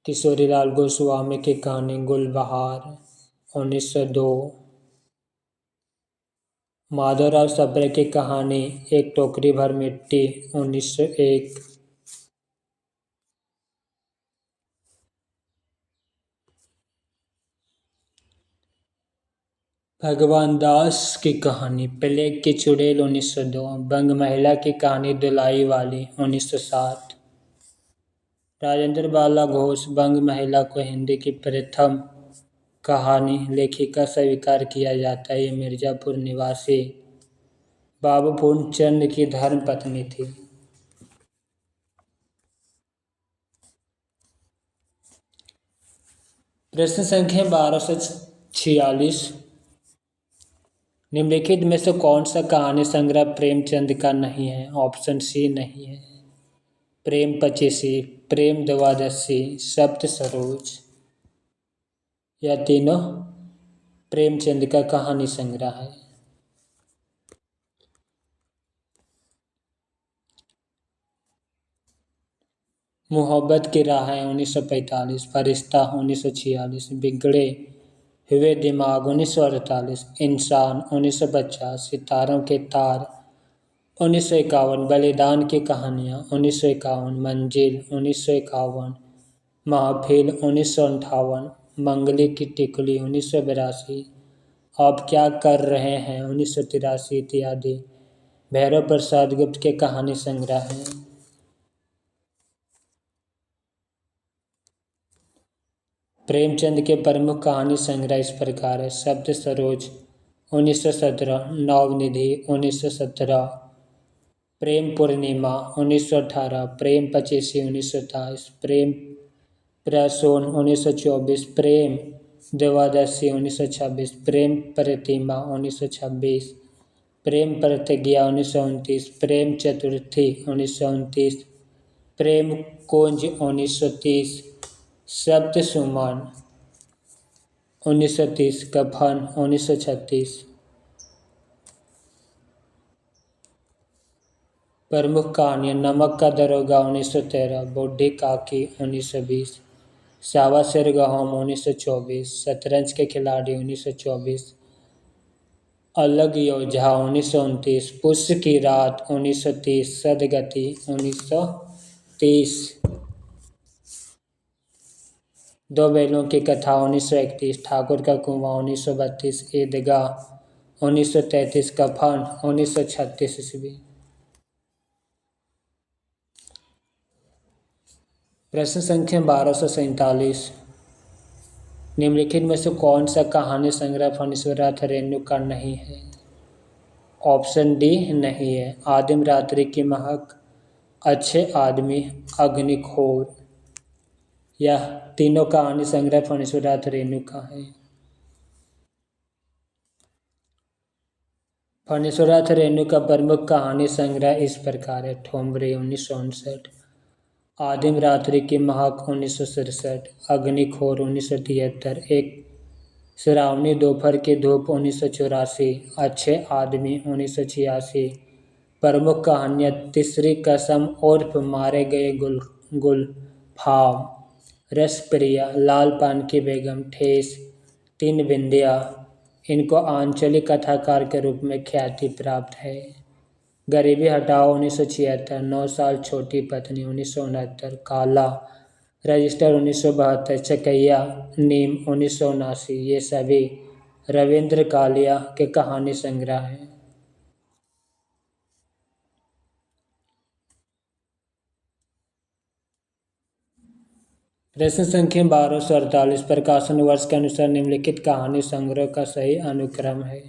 किशोरीलाल गोस्वामी की कहानी गुलबहार 1902। माधवराव सप्रे की कहानी एक टोकरी भर मिट्टी 1901। भगवान दास की कहानी प्लेग की चुड़ैल 1902। बंग महिला की कहानी दुलाई वाली 1907। राजेंद्र बाला घोष बंग महिला को हिंदी की प्रथम कहानी लेखिका स्वीकार किया जाता है। ये मिर्जापुर निवासी बाबू पूर्णचंद की धर्मपत्नी थी। प्रश्न संख्या 1246, निम्नलिखित में से कौन सा कहानी संग्रह प्रेमचंद का नहीं है। ऑप्शन सी नहीं है। प्रेम पचीसी, प्रेम द्वादशी, सप्त सरोज। यह तीनों प्रेमचंद का कहानी संग्रह है। मोहब्बत की राहें 1945, फरिश्ता 1946, बिगड़े हुए दिमाग 1948, इंसान 1950, सितारों के तार 1951, बलिदान की कहानियाँ 1951, मंजिल 1951, महफिल 1958, मंगली की टिकुली 1982, आप क्या कर रहे हैं 1983 इत्यादि भैरव प्रसाद गुप्त के कहानी संग्रह हैं। प्रेमचंद के प्रमुख कहानी संग्रह इस प्रकार है। सप्त सरोज 1917, नवनिधि 1917, प्रेम पूर्णिमा 1918, प्रेम पचीसी 1927, प्रेम प्रसून 1924, प्रेम द्वादशी 1926, प्रेम प्रतिमा 1926, प्रेम प्रतिज्ञा 1929, प्रेम चतुर्थी 1929, प्रेम कुंज 1930, सप्त सुमन 1930, कफन 1936। प्रमुख कहानियाँ नमक का दरोगा 1913, बूढ़ी काकी 1920, सावा सिर गहूम 1924, शतरंज के खिलाड़ी 1924, अलग योद्धा 1929, पुष्य की रात 1930, सदगति 1930, दो बैलों की कथा 1931, ठाकुर का कुआं 1932, ईदगाह 1933, कफन 1936 ईस्वी। प्रश्न संख्या 1247, निम्नलिखित में से कौन सा कहानी संग्रह फणीश्वरनाथ रेणु का नहीं है। ऑप्शन डी नहीं है। आदिम रात्रि की महक, अच्छे आदमी, अग्निखोर। यह तीनों कहानी संग्रह फणीश्वरनाथ रेणु का है। फणीश्वरनाथ रेणु का प्रमुख कहानी संग्रह इस प्रकार है। ठोंबरे 1959, आदिम रात्रि की महक 1967, अग्निखोर 1973, एक श्रावणी दोपहर की धूप 1984, अच्छे आदमी 1986। प्रमुख कहानियाँ तीसरी कसम उर्फ मारे गए गुलफाम, रसप्रिया, लाल पान की बेगम, ठेस, तीन बिंदिया, इनको आंचलिक कथाकार के रूप में ख्याति प्राप्त है। गरीबी हटाओ 1976, 9 साल छोटी पत्नी 1969, काला रजिस्टर 1972, चकैया नीम 1979, ये सभी रविंद्र कालिया के कहानी संग्रह हैं। प्रश्न संख्या 1248, प्रकाशन वर्ष के अनुसार निम्नलिखित कहानी संग्रह का सही अनुक्रम है।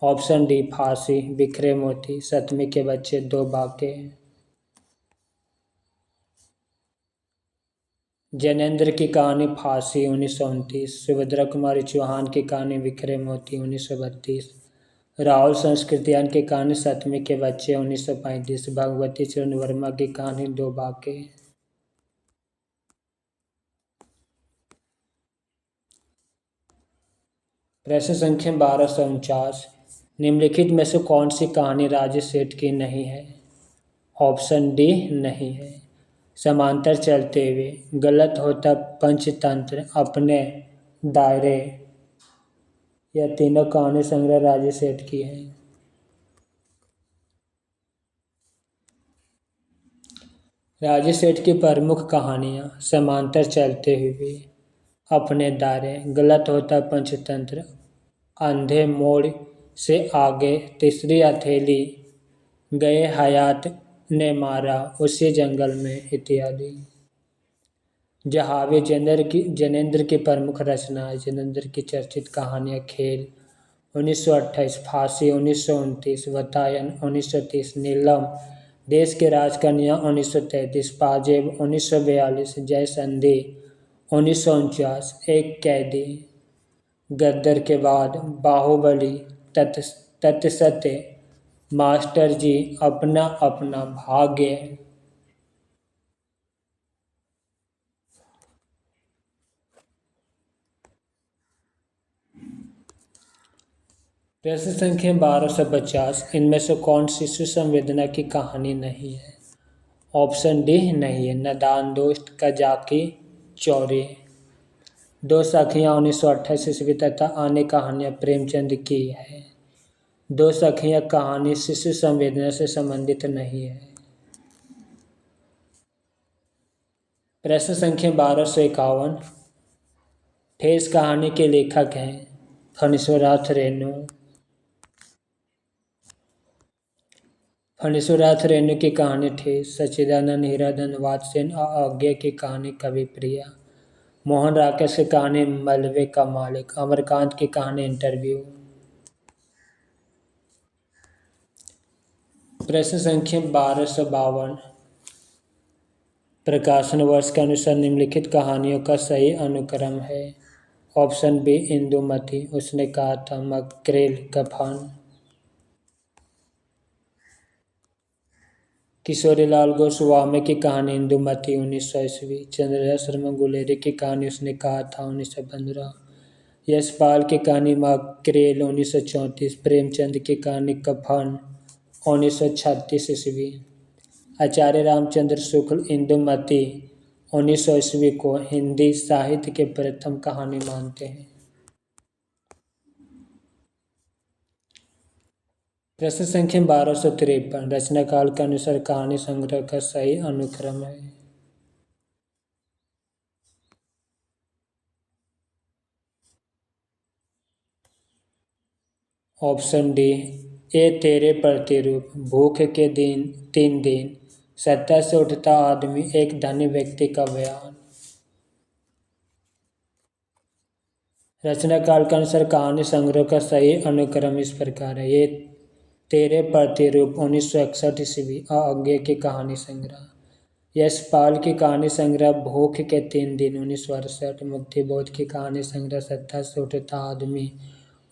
ऑप्शन डी फांसी, बिखरे मोती, सतमी के बच्चे, दो बाके। जैनेन्द्र की कहानी फांसी 1929, सुभद्रा कुमारी चौहान की कहानी बिखरे मोती 1932, राहुल संस्कृतियान की कहानी सतमी के बच्चे 1935, भगवती चरण वर्मा की कहानी दो बाके। प्रश्न संख्या 1249, निम्नलिखित में से कौन सी कहानी राजेश सेठ की नहीं है। ऑप्शन डी नहीं है। समांतर चलते हुए, गलत होता पंचतंत्र, अपने दायरे, यह तीनों कहानी संग्रह राजेश सेठ की है। राजेश सेठ की प्रमुख कहानियाँ समांतर चलते हुए, अपने दायरे, गलत होता पंचतंत्र, अंधे मोड़ से आगे, तीसरी हथेली, गए हयात ने मारा उसी जंगल में इत्यादि। जहावे जैनेन्द्र की प्रमुख रचनाएं, जैनेन्द्र की चर्चित कहानियाँ खेल 1928, फांसी 1929, वातायन 1930, नीलम, देश की राजकन्या 1933, पाजेब 1942, जय संधि 1949, एक कैदी, गद्दर के बाद, बाहुबली, तत्सत्य, मास्टर जी, अपना अपना भाग्य। प्रश्न संख्या 1250, इनमें से कौन शिशु संवेदना की कहानी नहीं है। ऑप्शन डी नहीं है। नादान दोस्त, कजाकी, चौरे, दो सखियाँ 1928 ईस्वी तथा अन्य कहानियाँ प्रेमचंद की है। दो सखियाँ कहानी शिशु संवेदना से संबंधित नहीं है। प्रश्न संख्या 1251, ठेस कहानी के लेखक हैं फणीश्वरनाथ रेणु। फणीश्वरनाथ रेणु की कहानी ठेस, सच्चिदानंद हीराधन वात्सेन अज्ञे की कहानी कविप्रिया, मोहन राकेश की कहानी मलबे का मालिक, अमरकांत की कहानी इंटरव्यू। प्रश्न संख्या 1252, प्रकाशन वर्ष के अनुसार निम्नलिखित कहानियों का सही अनुक्रम है। ऑप्शन बी इंदुमती, उसने कहा था, मक्रेल, कफन। किशोरीलाल गोस्वामी की कहानी इंदुमती 1900 ईस्वी, चंद्रशेखर शर्मा गुलेरी की कहानी उसने कहा था 1915, यशपाल की कहानी मक्रेल 1934, प्रेमचंद की कहानी कफन 1936 ईस्वी, आचार्य रामचंद्र शुक्ल इंदुमती 1900 ईस्वी को हिंदी साहित्य के प्रथम कहानी मानते हैं। प्रश्न संख्या 1253, रचनाकाल के अनुसार कहानी संग्रह का सही अनुक्रम है। ऑप्शन डी, ए तेरे प्रतिरूप, भूख के दिन 3 दिन, सत्ता से उठता आदमी, एक धनी व्यक्ति का बयान। रचनाकाल के अनुसार कहानी संग्रह का सही अनुक्रम इस प्रकार है। ये तेरे प्रतिरूप 1961 ईस्वी, अज्ञे की कहानी संग्रह, यशपाल की कहानी संग्रह भूख के 3 दिन 1968, मुक्तिबोध की कहानी संग्रह सत्ता से उठता आदमी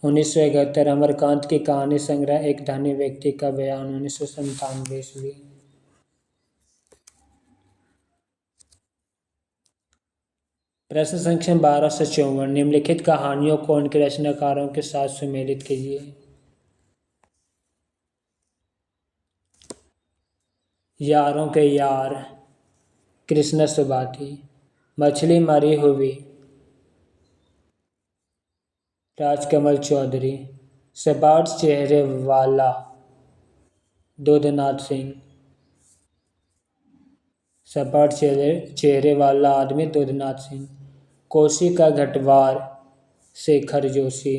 1971, अमरकांत की कहानी संग्रह एक धनी व्यक्ति का बयान 1997 ईस्वी। प्रश्न संख्या 1254, निम्नलिखित कहानियों को उनके रचनाकारों के साथ सुमेलित कीजिए। यारों के यार, कृष्ण सुबाती, मछली मरी हुई, राजकमल चौधरी। सपाट चेहरे वाला दुधनाथ सिंह। सपाट चेहरे वाला आदमी दुधनाथ सिंह। कोसी का घटवार शेखर जोशी।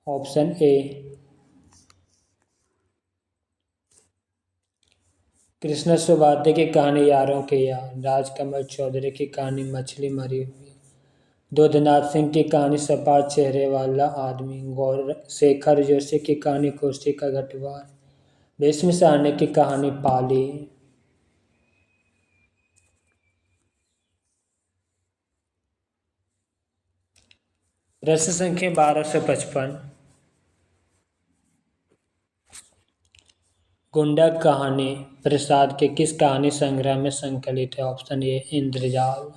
Option A. कृष्ण सुबाते की कहानी यारों के यार। राजकमल चौधरी की कहानी मछली मरी हुई। दुधनाथ सिंह की कहानी सपाट चेहरे वाला आदमी। गौर शेखर जोशी की कहानी कोसी का घटवार। भीष्म साहनी की कहानी पाली। प्रश्न संख्या 1255। गुंडा कहानी प्रसाद के किस कहानी संग्रह में संकलित है? Option A Indrajal.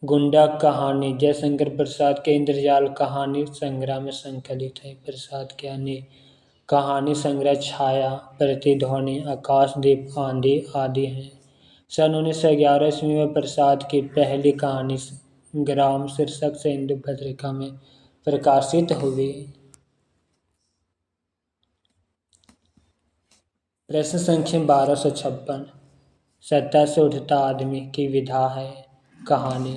गुंडा कहानी जयशंकर प्रसाद के इंद्रजाल कहानी संग्रह में संकलित है। प्रसाद के अन्य कहानी संग्रह छाया, प्रतिध्वनि, आकाशदीप, आंधी आदि हैं। सन 1911 ईस्वी में प्रसाद की पहली कहानी ग्राम शीर्षक से हिंदू पत्रिका में प्रकाशित हुई। प्रश्न संख्या 1256। सत्ता से उठता आदमी की विधा है कहानी।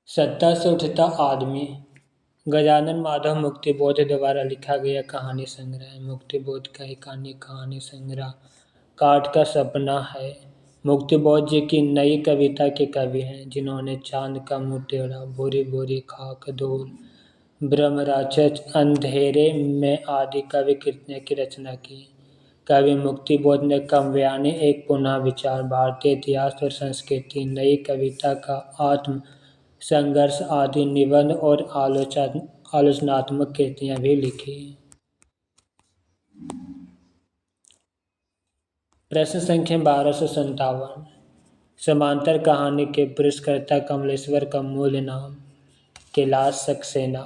सत्ता से उठता आदमी गजानन माधव मुक्तिबोध द्वारा लिखा गया कहानी संग्रह है। मुक्तिबोध का एक अन्य कहानी संग्रह काठ का सपना है। मुक्तिबोध जी की नई कविता के कवि हैं जिन्होंने चांद का मुंह टेढ़ा, भूरी भूरी खाक धूल, ब्रह्मराक्षस, अंधेरे में आदि कवि कृतियों की रचना की। कवि मुक्तिबोध ने काव्यानि, एक पुनः विचार, भारतीय इतिहास और संस्कृति, नई कविता का आत्म संघर्ष आदि निबंध और आलोचनात्मक कृतियां भी लिखी। प्रश्न संख्या 1257। समांतर कहानी के पुरस्कर्ता कमलेश्वर का मूल नाम? कैलाश सक्सेना।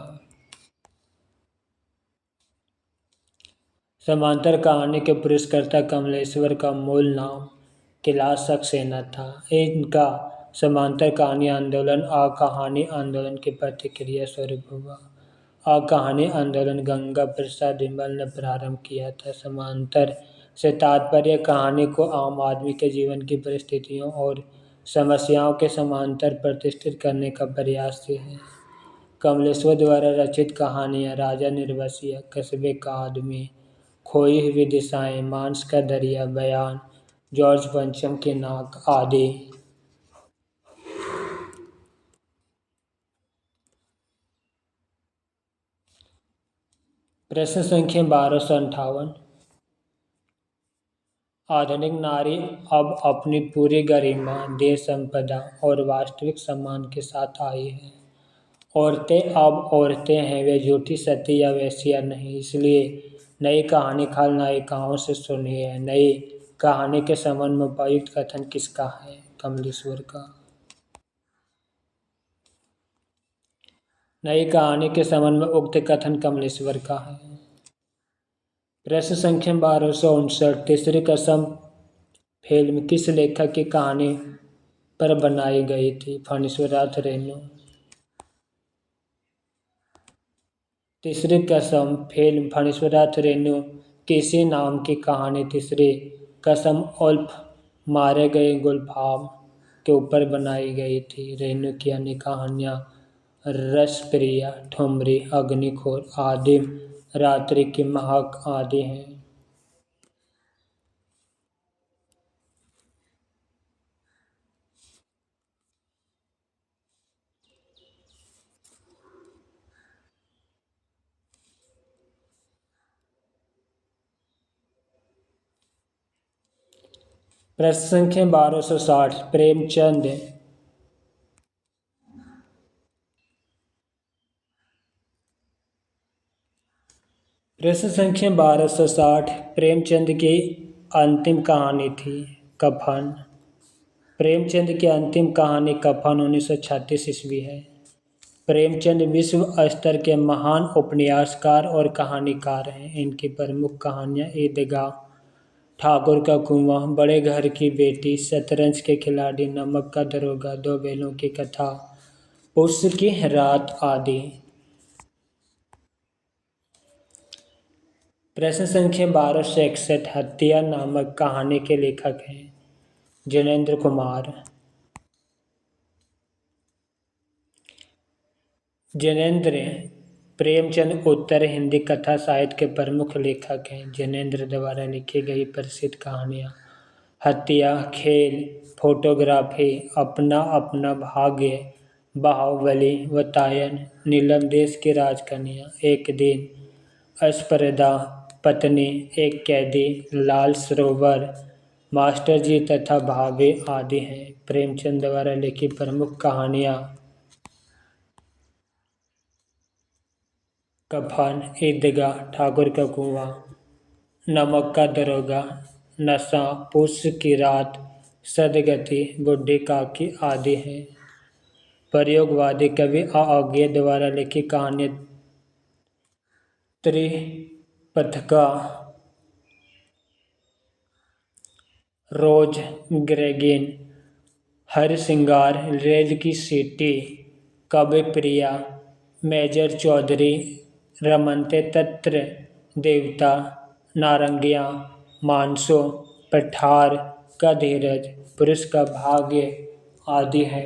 समांतर कहानी के पुरस्कर्ता कमलेश्वर का मूल नाम कैलाश सक्सेना था। इनका समांतर कहानी आंदोलन कहानी आंदोलन की प्रतिक्रिया स्वरूप हुआ। कहानी आंदोलन गंगा प्रसाद विमल ने प्रारंभ किया था। समांतर से तात्पर्य कहानी को आम आदमी के जीवन की परिस्थितियों और समस्याओं के समांतर प्रतिष्ठित करने का प्रयास से है। कमलेश्वर द्वारा रचित कहानियाँ राजा निर्वसिया, कस्बे का आदमी, खोई हुई दिशाएं, मांस का दरिया, बयान, जॉर्ज पंचम की नाक आदि। प्रश्न संख्या 1258। आधुनिक नारी अब अपनी पूरी गरिमा, देह संपदा और वास्तविक सम्मान के साथ आई है। औरतें अब औरतें हैं, वे झूठी सती या वेश्या नहीं। इसलिए नई कहानी खलनायिकाओं से सुनिए। नई कहानी के संबंध में उपयुक्त कथन किसका है? कमलेश्वर का। नई कहानी के संबंध में उक्त कथन कमलेश्वर का है। प्रश्न संख्या 1259। तीसरी कसम फिल्म किस लेखक की कहानी पर बनाई गई थी? फणीश्वरनाथ रेणु। तीसरी कसम फिल्म फणीश्वरनाथ रेणु किसी नाम की कहानी तीसरी कसम उर्फ मारे गए गुलफाम के ऊपर बनाई गई थी। रेणु की अन्य कहानियाँ रसप्रिया, ठुमरी, अग्निखोर, आदिम, रात्रि की महक आदि हैं। प्रश्न संख्या 1260। प्रेमचंद प्रश्न संख्या 1260। प्रेमचंद की अंतिम कहानी थी कफन। प्रेमचंद की अंतिम कहानी कफन 1936 ईस्वी है। प्रेमचंद विश्व स्तर के महान उपन्यासकार और कहानीकार हैं। इनकी प्रमुख कहानियाँ ईदगाह, ठाकुर का कुआं, बड़े घर की बेटी, शतरंज के खिलाड़ी, नमक का दरोगा, दो बैलों की कथा, पुस की रात आदि। प्रश्न संख्या 1261। हत्या नामक कहानी के लेखक हैं जिनेंद्र कुमार। जिनेंद्र प्रेमचंद उत्तर हिंदी कथा साहित्य के प्रमुख लेखक हैं। जिनेंद्र द्वारा लिखी गई प्रसिद्ध कहानियाँ हत्या, खेल, फोटोग्राफी, अपना अपना भाग्य, बाहुबली, वतायन, नीलम देश की राजकन्या, एक दिन, अस्पर्धा, पत्नी, एक कैदी, लाल सरोवर, मास्टर जी तथा भाभी आदि हैं। प्रेमचंद द्वारा लिखी प्रमुख कहानियाँ कफन, ईदगाह, ठाकुर का कुआं, नमक का दरोगा, नशा, पुस की रात, सदगति, बुढ़ी काकी आदि हैं। प्रयोगवादी कवि अज्ञे द्वारा लिखी कहानी त्रिपथका, रोज ग्रेगिन, हर सिंगार, रेल की सीटी, कवि प्रिया, मेजर चौधरी, रमनते तत्र देवता, नारंगियाँ, मानसो, पठार का धीरज, पुरुष का भाग्य आदि है।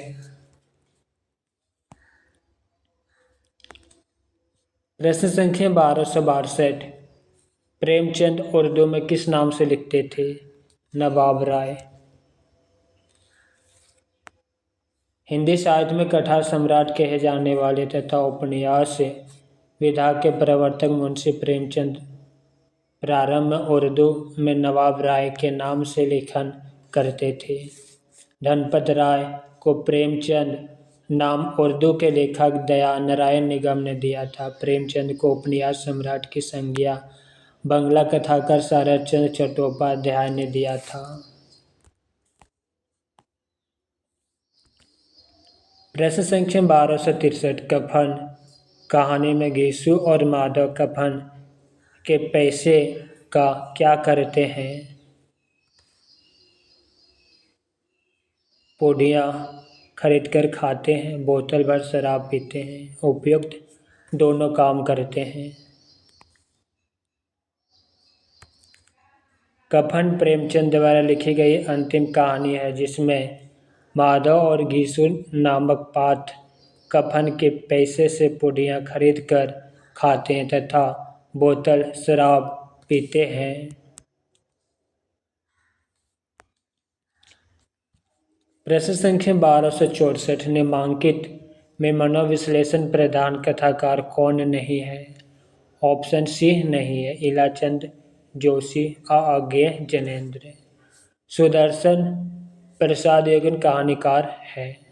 प्रश्न संख्या 1262। प्रेमचंद उर्दू में किस नाम से लिखते थे? नवाब राय। हिंदी साहित्य में कथा सम्राट कहे जाने वाले तथा उपन्यास विधा के प्रवर्तक मुंशी प्रेमचंद प्रारंभ में उर्दू में नवाब राय के नाम से लेखन करते थे। धनपत राय को प्रेमचंद नाम उर्दू के लेखक दया नारायण निगम ने दिया था। प्रेमचंद को उपन्यास सम्राट की संज्ञा बंगला कथाकार शरतचंद्र चट्टोपाध्याय ने दिया था। प्रश्न संख्या 1263। कफन कहानी में घीसू और माधव कफन के पैसे का क्या करते हैं? पूड़ियाँ खरीदकर खाते हैं, बोतल भर शराब पीते हैं, उपयुक्त दोनों काम करते हैं। कफन प्रेमचंद द्वारा लिखी गई अंतिम कहानी है जिसमें माधव और घीसू नामक पात्र कफन के पैसे से पूड़ियाँ खरीद कर खाते हैं तथा बोतल शराब पीते हैं। प्रश्न संख्या 1264। निम्नलिखित में मनोविश्लेषण प्रधान कथाकार कौन नहीं है? ऑप्शन सी नहीं है, इलाचंद जोशी, अज्ञे जैनेंद्र। सुदर्शन प्रसाद एक कहानीकार है।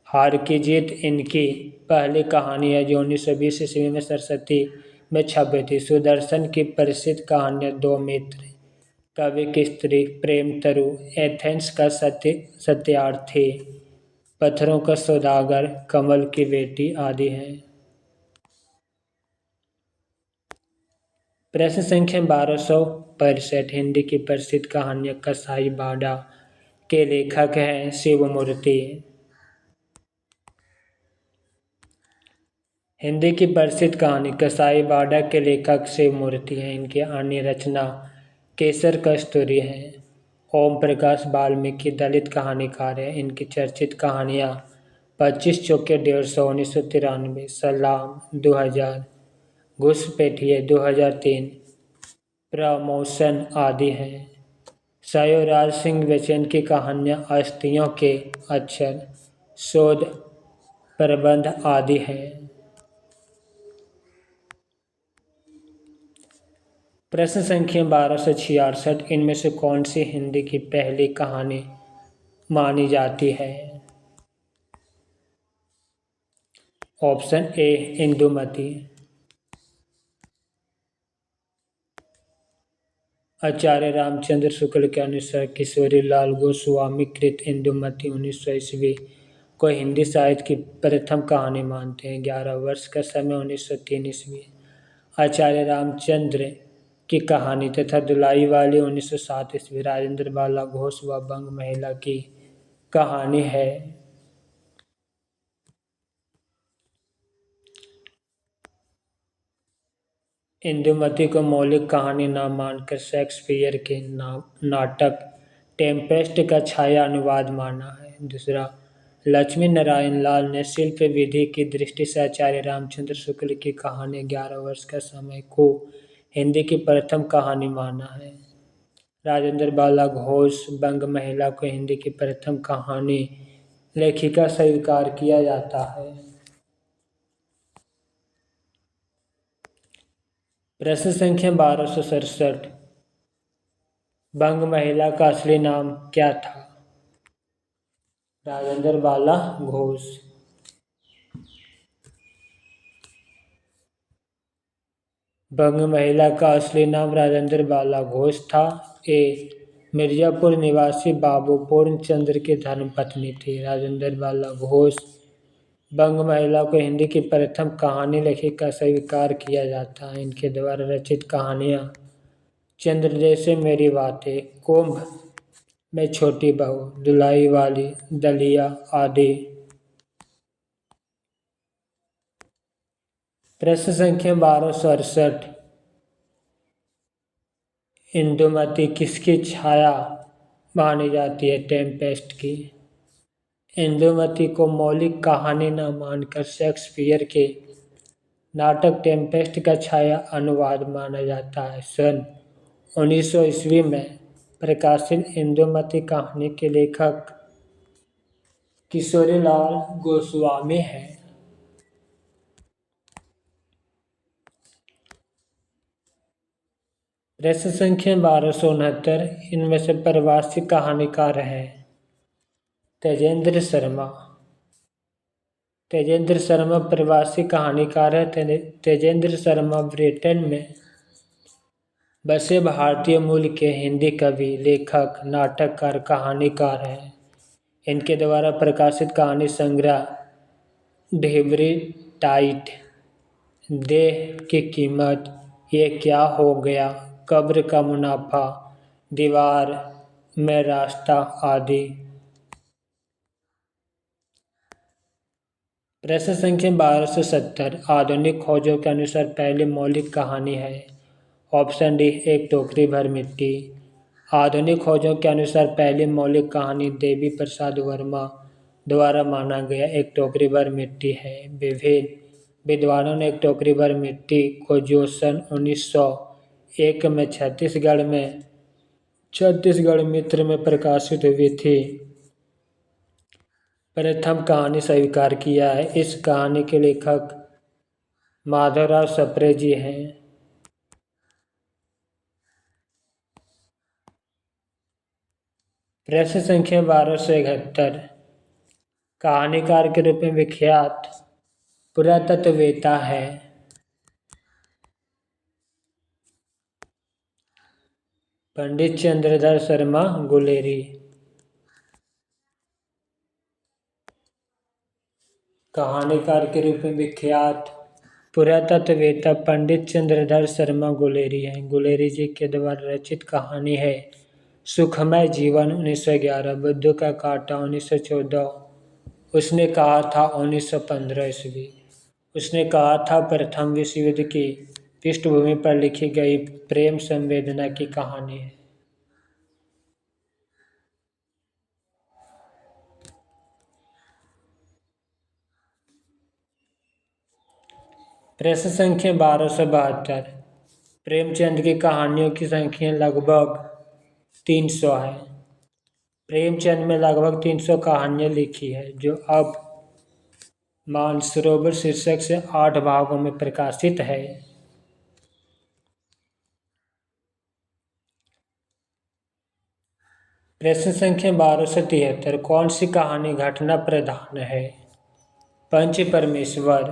हार की जीत इनकी पहली कहानी है जो 1920 ईस्वी में सरस्वती में छपी थी। सुदर्शन की प्रसिद्ध कहानियाँ दो मित्र, कवि की स्त्री, प्रेम तरु, एथेंस का सत्यार्थी, पत्थरों का सौदागर, कमल की बेटी आदि हैं। प्रश्न संख्या 1265। हिंदी की प्रसिद्ध कहानियाँ कसाई बाड़ा के लेखक हैं शिवमूर्ति। हिंदी की प्रसिद्ध कहानी कसाई बाड़ा के लेखक शिवमूर्ति हैं। इनकी अन्य रचना केसर कस्तूरी है। ओम प्रकाश वाल्मीकि दलित कहानीकार हैं। इनकी चर्चित कहानियाँ 25 चौके 150, 1993, सलाम 2000, घुसपैठिए 2003, प्रमोशन आदि हैं। सयोराज सिंह बच्चन की कहानियाँ अस्थियों के अक्षर, शोध प्रबंध आदि हैं। प्रश्न संख्या 1266। इनमें से कौन सी हिंदी की पहली कहानी मानी जाती है? Option A Indumati. आचार्य रामचंद्र शुक्ल के अनुसार किशोरी लाल गोस्वामी कृत इंदुमती 1900 ईस्वी को हिंदी साहित्य की प्रथम कहानी मानते हैं। 11 वर्ष का समय 1903 ईस्वी। आचार्य रामचंद्र की कहानी तथा दुलाई वाली 1907 ईस्वी राजेंद्र बाला घोष व बंग महिला की कहानी है। इंदुमती को मौलिक कहानी न मानकर शेक्सपियर के नाटक टेम्पेस्ट का छाया अनुवाद माना है। दूसरा, लक्ष्मी नारायण लाल ने शिल्प विधि की दृष्टि से आचार्य रामचंद्र शुक्ल की कहानी 11 वर्ष का समय को हिंदी की प्रथम कहानी माना है। राजेंद्र बाला घोष बंग महिला को हिंदी की प्रथम कहानी लेखिका स्वीकार किया जाता है। प्रश्न संख्या 1267, बंग महिला का असली नाम क्या था? राजेंद्र बाला घोष। बंग महिला का असली नाम राजेंद्र बाला घोष था। ए, मिर्जापुर निवासी बाबू पूर्ण चंद्र की धर्मपत्नी थी। राजेंद्र बाला घोष बंग महिला को हिंदी की प्रथम कहानी लेखिका स्वीकार किया जाता है। इनके द्वारा रचित कहानियाँ चंद्र जैसे मेरी बातें, कुंभ में छोटी बहू, दुलाई वाली, दलिया आदि। प्रश्न संख्या 1268, इंदुमती किसकी छाया मानी जाती है? टेम्पेस्ट की। इंदुमती को मौलिक कहानी न मानकर शेक्सपियर के नाटक टेम्पेस्ट का छाया अनुवाद माना जाता है। सन 1900 ईस्वी में प्रकाशित इंदुमती कहानी के लेखक किशोरीलाल गोस्वामी हैं। प्रश्न संख्या 1269, इनमें से प्रवासी कहानीकार हैं? तेजेंद्र शर्मा। तेजेंद्र शर्मा प्रवासी कहानीकार है। तेजेंद्र शर्मा ब्रिटेन में बसे भारतीय मूल के हिंदी कवि, लेखक, नाटककार, कहानीकार हैं। इनके द्वारा प्रकाशित कहानी संग्रह ढिबरी टाइट, देह की कीमत, ये क्या हो गया, कब्र का मुनाफा, दीवार में रास्ता आदि। प्रश्न संख्या 1270, आधुनिक खोजों के अनुसार पहली मौलिक कहानी है? ऑप्शन डी, एक टोकरी भर मिट्टी। आधुनिक खोजों के अनुसार पहली मौलिक कहानी देवी प्रसाद वर्मा द्वारा माना गया एक टोकरी भर मिट्टी है। विभिन्न विद्वानों ने एक टोकरी भर मिट्टी को जो सन 1901 में छत्तीसगढ़ मित्र में प्रकाशित हुई थी, प्रथम कहानी स्वीकार किया है। इस कहानी के लेखक माधवराव सप्रे जी हैं। प्रश्न संख्या 1271, कहानीकार के रूप में विख्यात पुरातत्ववेत्ता है? पंडित चंद्रधर शर्मा गुलेरी। कहानीकार के रूप में विख्यात पुरातत्ववेत्ता पंडित चंद्रधर शर्मा गुलेरी हैं। गुलेरी जी के द्वारा रचित कहानी है सुखमय जीवन 1911, बुद्ध का कांटा 1914, उसने कहा था 1915 ईस्वी। उसने कहा था प्रथम विश्व युद्ध की पृष्ठभूमि पर लिखी गई प्रेम संवेदना की कहानी है। प्रश्न संख्या 1272, प्रेमचंद की कहानियों की संख्या लगभग 300 है। प्रेमचंद में लगभग 300 कहानियाँ लिखी है, जो अब मानसरोवर शीर्षक से 8 भागों में प्रकाशित है। प्रश्न संख्या 1273, कौन सी कहानी घटना प्रधान है? पंच परमेश्वर।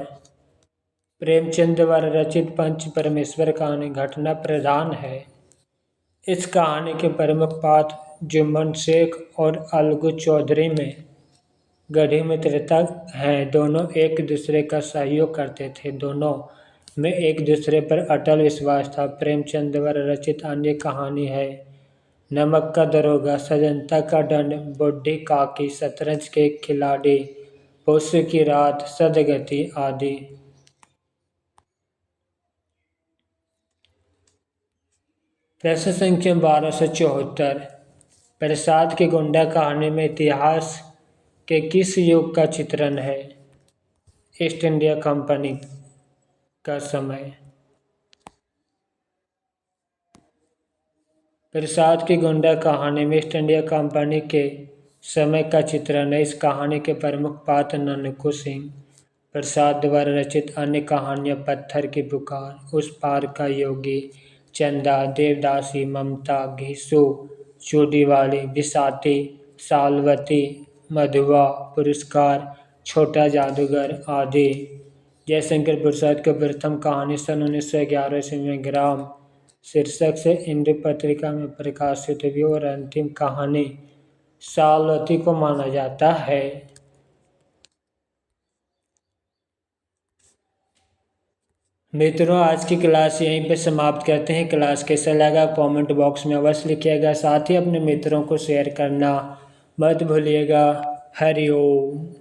प्रेमचंद द्वारा रचित पंच परमेश्वर कहानी घटना प्रधान है। इस कहानी के प्रमुख पात्र जुम्मन शेख और अलगू चौधरी में गहरी मित्रता है। दोनों एक दूसरे का सहयोग करते थे। दोनों में एक दूसरे पर अटल विश्वास था। प्रेमचंद द्वारा रचित अन्य कहानी है नमक का दरोगा, सजनता का दंड, बुढ़ी काकी, शतरंज के खिलाड़ी, पुष्य की रात, सदगति आदि। प्रश्न संख्या 1274। प्रसाद की गुंडा कहानी में इतिहास के किस युग का चित्रण है? ईस्ट इंडिया कंपनी का समय। प्रसाद की गुंडा कहानी में ईस्ट इंडिया कंपनी के समय का चित्रण है। इस कहानी के प्रमुख पात्र ननकू सिंह। प्रसाद द्वारा रचित अन्य कहानियाँ पत्थर की पुकार, उस पार का योगी, चंदा, देवदासी, ममता, घीसू, चूड़ीवाली, बिसाती, सालवती, मधुआ, पुरस्कार, छोटा जादूगर आदि। जयशंकर प्रसाद की प्रथम कहानी सन 1911 ईस्वी में ग्राम शीर्षक से इंदु पत्रिका में प्रकाशित हुई और अंतिम कहानी सालवती को माना जाता है। मित्रों, आज की क्लास यहीं पे समाप्त करते हैं। क्लास कैसा लगा कमेंट बॉक्स में अवश्य लिखिएगा। साथ ही अपने मित्रों को शेयर करना मत भूलिएगा। हरि ओम।